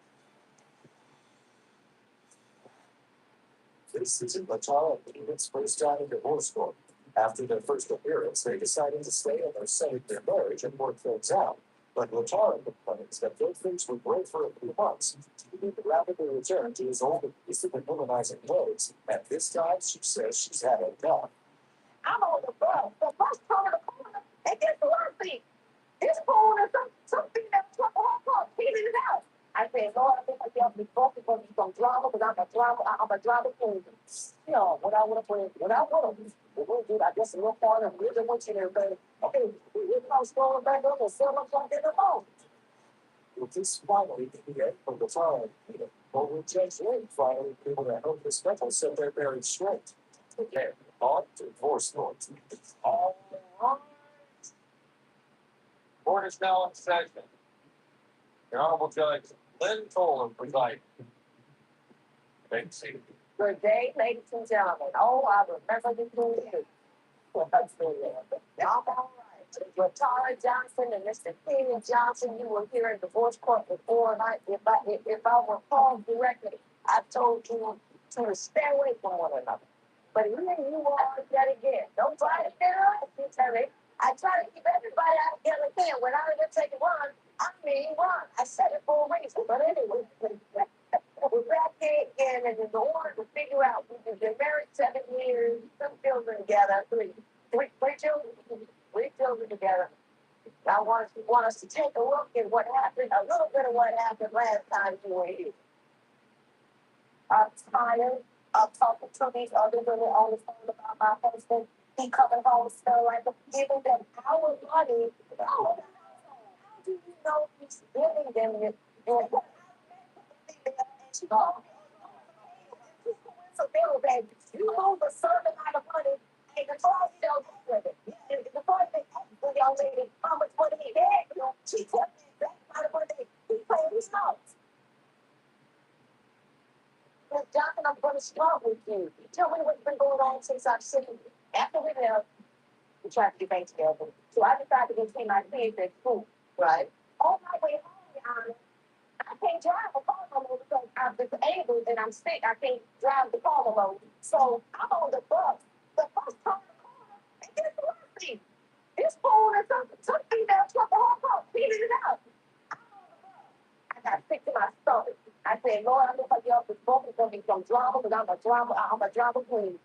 This is Latara and David's first time in divorce court. After their first appearance, they decided to stay and they're saving their marriage and work things out. But Latara complains that though things were great for a few months, David rapidly returned to his old abusive and womanizing ways. And this time, she says she's had enough. I'm on the bus. The bus turned the corner, and guess the worst thing? This corner, something that took off, heated it out. I said, Lord, I think I got to be focused on some drama because I'm a drama queen. You know, what I want to bring, what I want to we'll do, I guess, a little part of really want you there, baby. Okay, we can scrolling back up and 7 o'clock in the morning. With this finally the end of the time, over Judge Lane finally able to help the special set their marriage straight. Again, on to divorce court. All right. Court is now in session. The Honorable Judge Lynn Tolan presiding. Thank you. Good day, ladies and gentlemen. Oh, I remember the good years. Well, that's good. Y'all all right. With Tara Johnson and Mr. Kenny Johnson, you were here in divorce court before, and if I recall correctly, I told you to stay away from one another. But here you are yet again. Don't try to get up, you tell me. I try to keep everybody out together again. When I would take one, I mean one. I said it for a reason. But anyway, we're back here again, and in order to figure out, we've been married 7 years, 2 children together, three children together. I want us to take a look at what happened, a little bit of what happened last time you were here. I'm tired of talking to these other women on the phone about my husband. He coming home smelling like giving them our money. How do you know he's giving them your so baby, you hold a certain amount of money, and the car still with it. And the car they ask y'all lady how much money he had, she took that amount of money he paid his notes. Well, Jonathan, I'm going to start with you. Tell me what's been going on since I've seen you. After we left, we tried to get back together. So I decided to take my kids at school, right? On my way home, Your Honor, I can't drive a car no more because I'm disabled and I'm sick. I can't drive the car no more. So I'm on the bus. The bus turned the corner and guess what I see? This fool or something took me down, took the whole car, beat it out. I'm on the bus. I got sick to my stomach. I said, Lord, I know if I get off this boat, it's going to be some drama because I'm a drama queen.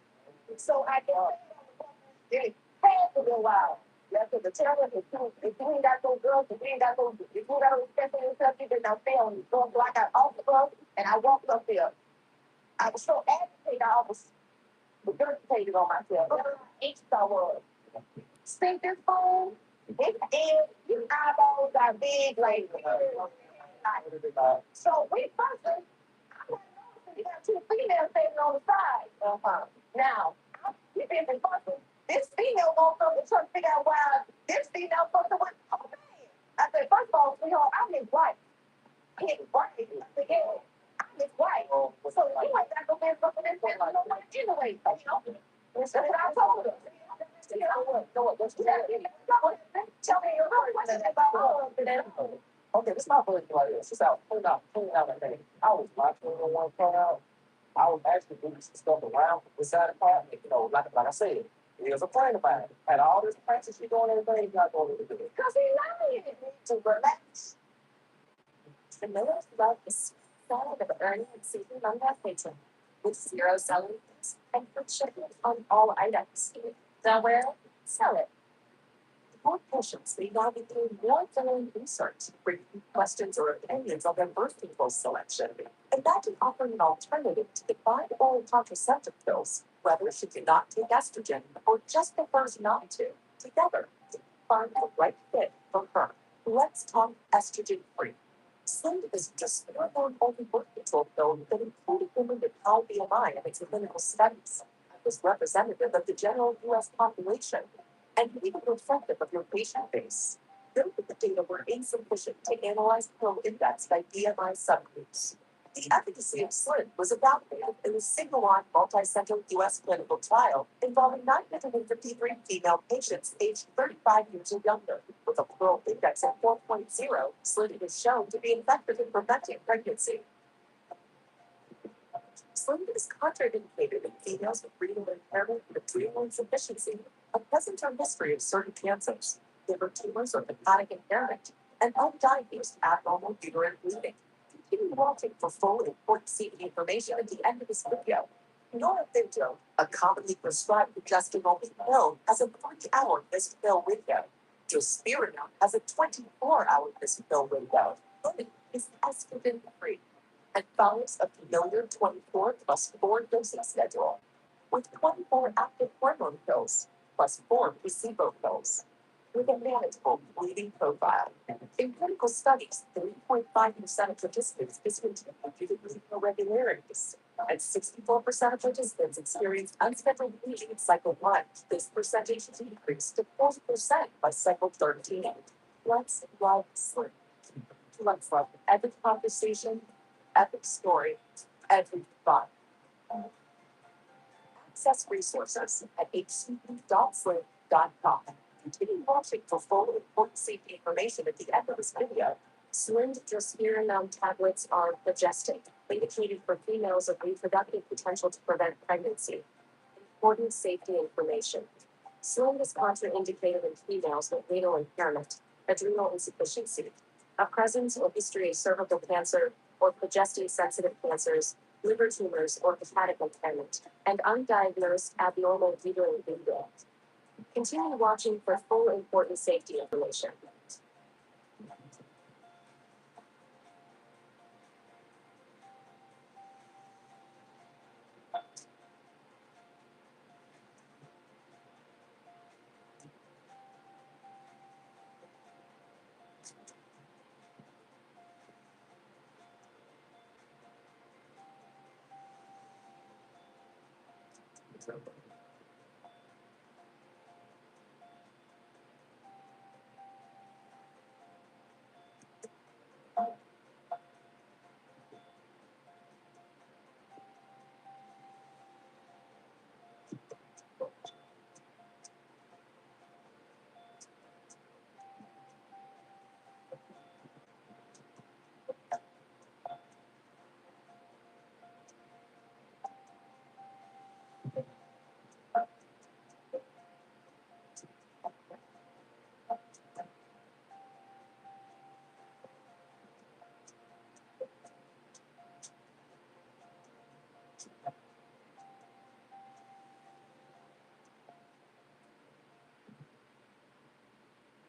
So I get it had to be a while. That's what the terror is. If you ain't got those girls, if you ain't got those, if you got those steps in yourself, you did not fail me. So I got off the bus and I walked up there. I was so agitated, I almost regurgitated on myself. Each I was. See this phone? It's in, your eyeballs are big like so we fussing. I'm like, no, you got 2 females standing on the side. Now, we've been fussing. This female won't come to try to figure out why this female fucking with oh man. I said, first of all, sweetheart, I'm his wife. I'm his wife. I said, yeah, I'm his wife. So you ain't got no business fucking this bitch no way anyway. That's what I told her. You know what? Tell me your what's it about? Okay, this is not really like this. It's out, pulling out like that. I was watching the one come out. I was actually doing some stuff around beside the car. Like I said, he was a friend of mine. Had all this practice you doing everything, he's not going to do it. Because he lying to relax. The Millers love the side of earning and seeking on that paycheck with 0 selling fees and free shipping on all items. Somewhere, sell it. More patients may now be doing more thorough research, bringing questions or opinions on their birth control selection. Imagine offering an alternative to the 5 oral contraceptive pills, whether she cannot take estrogen or just prefers not to. Together, to find the right fit for her. Let's talk estrogen free. Slind is just the only birth control pill that included women with high BMI in its clinical studies. It was representative of the general U.S. population and even reflective of your patient base. Note that the data were insufficient to analyze pill index by BMI subgroups. The efficacy of Slind was evaluated in a single-arm multi-center U.S. clinical trial involving 953 female patients aged 35 years or younger. With a pearl index of 4.0, Slind is shown to be effective in preventing pregnancy. Slind is contraindicated in females with renal impairment, adrenal insufficiency, a presenterm history of certain cancers, liver tumors or hepatic impairment, and undiagnosed abnormal uterine bleeding. Continue watching for full important safety information at the end of this video. Norepinto, a commonly prescribed progesterone pill, has a 3-hour missed pill window. Drospirenone has a 24-hour missed pill window. Women is estrogen free and follows a familiar 24 plus 4 dosing schedule with 24 active hormone pills plus 4 placebo pills. with a manageable bleeding profile. In clinical studies, 3.5% of participants discontinued due to bleeding irregularities, and 64% of participants experienced unscheduled bleeding in cycle 1. This percentage decreased to 40% by cycle 13. Let's love sleep. Let's love every conversation, every story, every thought. Access resources at hcp.sling.com. Continue watching for full important safety information at the end of this video. Slim drospirenone tablets are progestin, indicated for females of reproductive potential to prevent pregnancy. Important safety information. Slim is contraindicated in females with renal impairment, adrenal insufficiency, a presence or history of cervical cancer or progestin-sensitive cancers, liver tumors, or hepatic impairment, and undiagnosed abnormal uterine bleeding. Continue watching for full important safety information.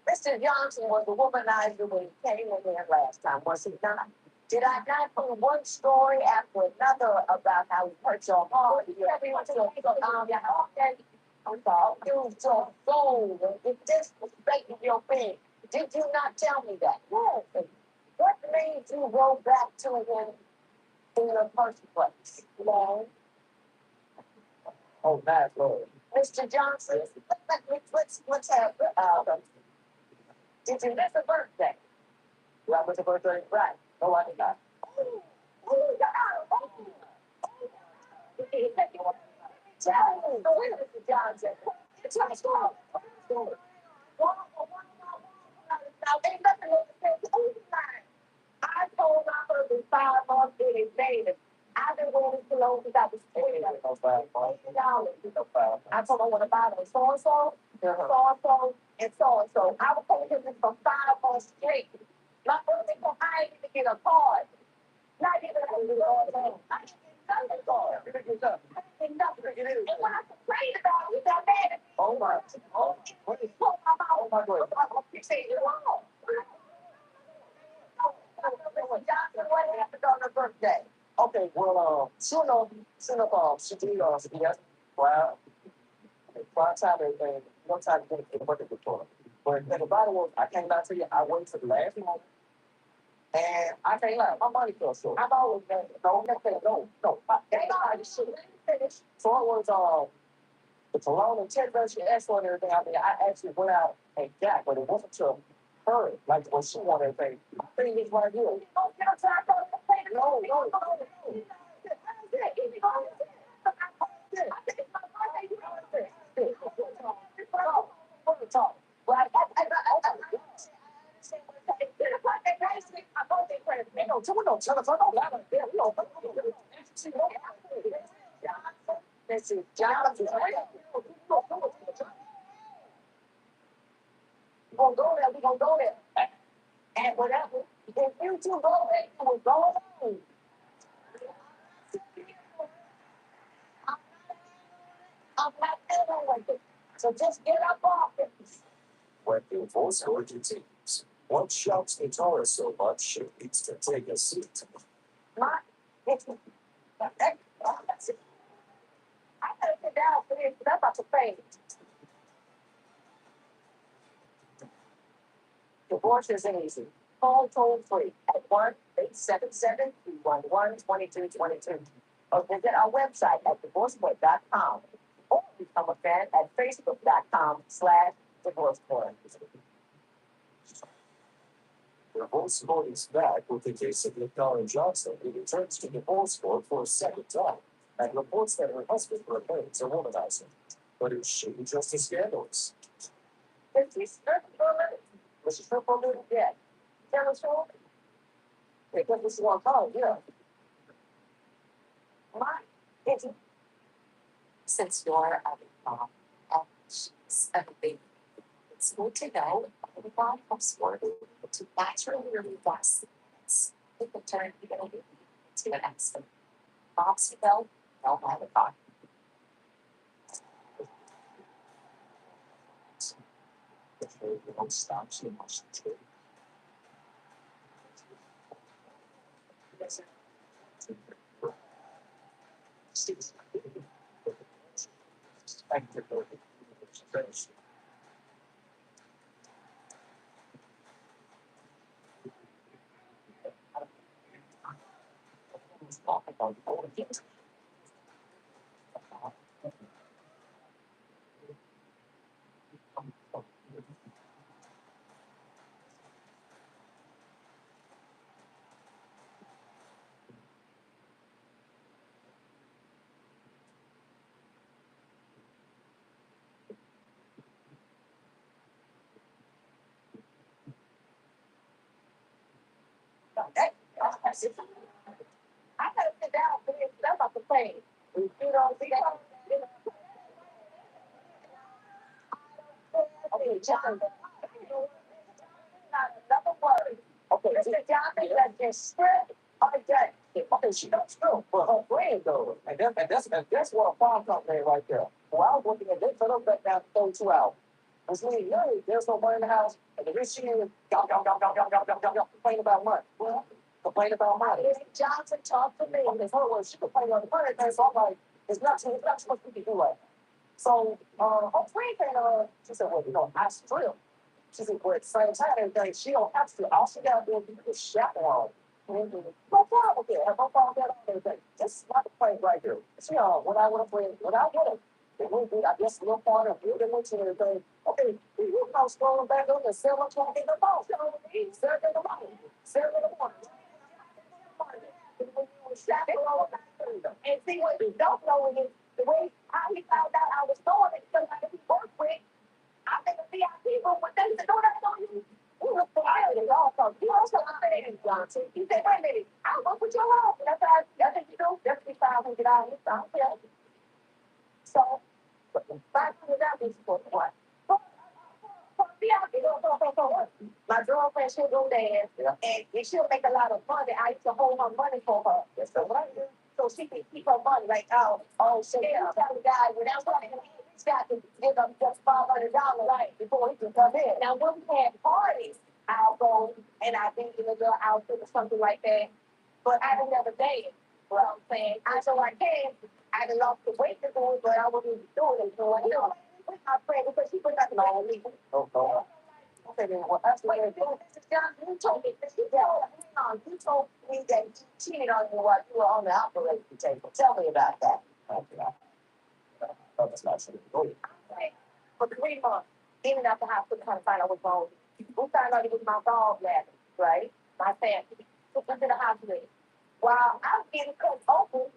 Mr. Johnson was a womanizer when he came in here last time, was he not? Did I not put one story after another about how he hurt your heart? Everyone said, okay, I'm sorry, you so bold and disrespecting your man. Did you not tell me that? Yes. What made you go back to him in the first place? No. Oh, bad Lord. Mr. Johnson, let's have, did you miss a birthday? Yeah, I went to birthday, right? No, I did not. Oh, God. Tell me, Mr. Johnson. It's my story. Now, ain't nothing else to say. Overnight, I told my husband 5 months in advance. I've been wearing this cologne since I was 20. $80. I told him I want to buy them so and so, and so. I was paying him for 5 months straight. My husband, I ain't even get a card. Not even a card. I didn't get nothing for it. I didn't get nothing. And when I complained about it, he got mad at me. Oh my. Oh, what is my mouth? Oh my God. You say you're wrong. What happened on her birthday? Okay, well, she did, yes, well, one time everything, one time to get the birthday before. But the bottom was, I can't lie to you, I waited to the last moment. And I can't lie, my money fell short. I've always been, no. They got this shit finished. So it was, the cologne and check version, extra and everything. I mean, I actually went out and got, but it wasn't to her, like when she wanted everything. I think it's right here. No. Talk. Well, no, tell us, I don't lie like that. This is Jonathan. We're gonna go there. And whatever. If you two go there, you will go home. I'm not feeling like it. So just get up off it. When you voice origin teams, one shouts the Torah so much she needs to take a seat. My, it's, I gotta sit down for this, but I'm about to faint. Divorce isn't easy. Call toll free at 1-877-311-2222 or visit our website at divorcecourt.com or become a fan at facebook.com/divorcecourt. The divorce court is back with the case of Nicole Johnson, who returns to divorce court for a second time and reports that her husband remains a womanizer. But is she just as scandalous? Is she stripped for a living? Was she stripped for a living? Yeah. Tell us who? Because this is what I'm calling, yeah. My, it's, since you're a mom and she's a baby, it's good to know the mom helps work to naturally relieve us. It can turn even a baby into an accident. Moms who know how to talk. The faith won't stop, she must take. I gotta sit down for this stuff about the plane. You know, see that? Okay, John. Not another word. Okay, Mr. Johnson, that's just script or debt. Okay, she don't screw for her brain though. And that's what a farm company right there. Well, I was working at this little bit down 32 hours. I was like, no, there's no money in the house. And the rich she is, complain about money. Well, complain about money. Johnson talked to me. Okay, so well, she complained about the money thing, so I'm like, it's not supposed to be do right. So, her friend came, she said, well, I strip. She said, but at the same time, everything, she don't have to. All she got to do is chaperone. No problem with that. No problem with that. Everything. This is my complaint right here. She, when I would have, it would be, I guess, a little part of building into everything. Okay, you know, scrolling back on the cell, trying to get the phone. You know what I mean? 7 in the morning. 7 in the morning. And see what you don't know is the way how he found out I was doing it because I didn't work with. I think the VIP room when they said, "No, that's on you." We looked for it also. You also saying, Johnson. He said, "Wait a minute, I'll work with your house." And that's what you do. Definitely $500. I don't care. So, $500 for what? For VIP, for what? My girlfriend, she'll go dance, and she'll make a lot of money. I used to hold her money for her. That's the right. So she can keep her money. Like, so yeah, tell the guy without money. He's got to give up just $500 right before he can come in. Now, when we had parties, I'll go and I think in a little outfit or something like that. But I don't never dance. What I'm saying, I can. I done lost the weight to do it, but I wouldn't do it anymore. With my friend because she put nothing on me. Oh. Okay, then, well, that's what you're doing. Mrs. Johnson, you told me that you told me that you cheated on you while you were on the operating table. Tell me about that. Okay. That's not true. For 3 months, even after hospital, trying to find out what's wrong. We found out it was my gallbladder, right? My family took me to the hospital. While I was getting cut open,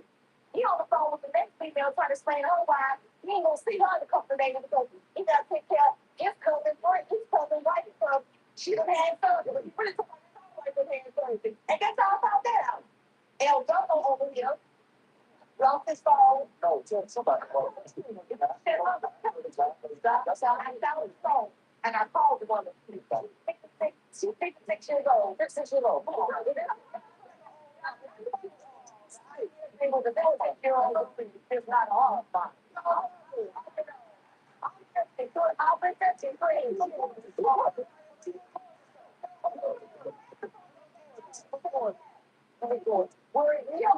he on the phone with the next female trying to explain otherwise. He ain't gonna see her in a couple of days because he gotta take care of his cousin, his cousin, right? Because she done had surgery. He really took my wife with had surgery. And that's how I found that out. El Dono over here lost his phone. No, tell somebody. That's how I got his phone. And I called the woman. She's 56 years old. 56 years old. It was a 56-year-old. It's not all fun. I'll be 53. You don't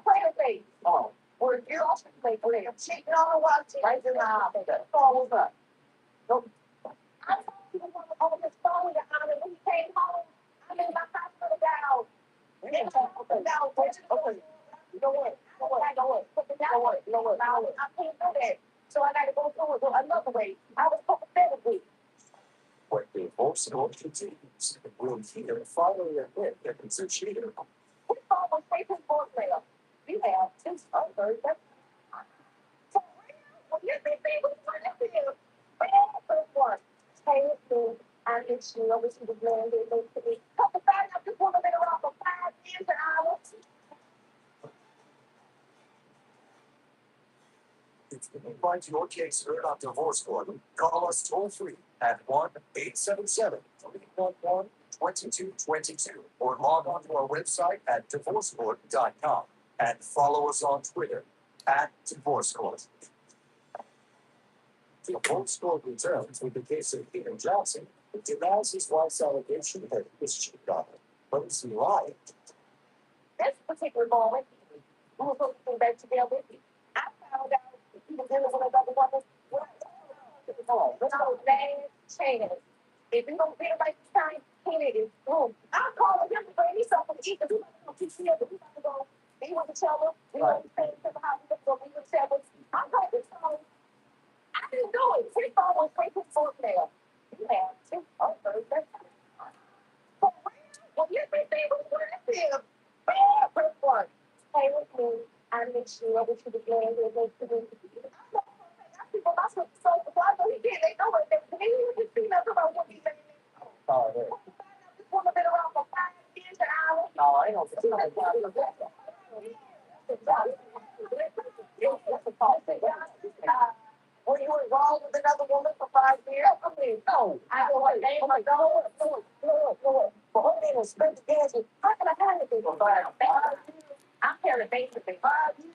play with me. Oh. You don't play with me. I'm cheating on the watch right in the house. What was that? He was on his phone, Your Honor, when he came home. I'm in my hospital down. Okay. You know what? I can't do that. So I got to go through it another way. I was copacetic. When the divorce court continues, we'll hear finally admit that it's a cheater. We almost straight to voicemail. We have two others. For real? Well, you think they was trying to feel bad for one. Hey, listen, I get you over to the land they make to me. Come to find out this woman been around for 5 years and hours. If you find your case heard on divorce court, call us toll free at 1-877-311-2222 or log on to our website at divorcecourt.com and follow us on Twitter at Divorce Court. Divorce Court returns with the case of Peter Johnson, who denies his wife's allegation that he was cheated on her. But is he lying? This particular moment, we were supposed to go back to jail with me. I found out that he was dealing with another woman. No, name change. If you don't feel like it's time, it is boom. I'm calling him to bring me something to eat. Because we want to see if we want to go be with each other. We want to stay in the house. We want to be with each other. I'm going to tell him. I didn't do it. His phone was straight to voicemail. You have two others. For real? Well, you think they was aggressive. Bad for one. Hey, with me, I make sure I wish you the game. They make to me. People not so I know he did. They know what they did. He was just sitting up about what he made. Oh, there. This woman been around for 5 years and hours. No, I don't think That's a false thing. Were you involved with another woman for 5 years? I mean, no. I know what name I go. But her name was Spencer Gansey. How can I have anything for 5 years? I'm carrying a baby for 5 years.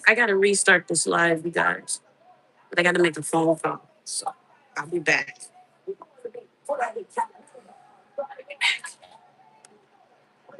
I gotta restart this live, you guys. But I gotta make a phone call. So I'll be back.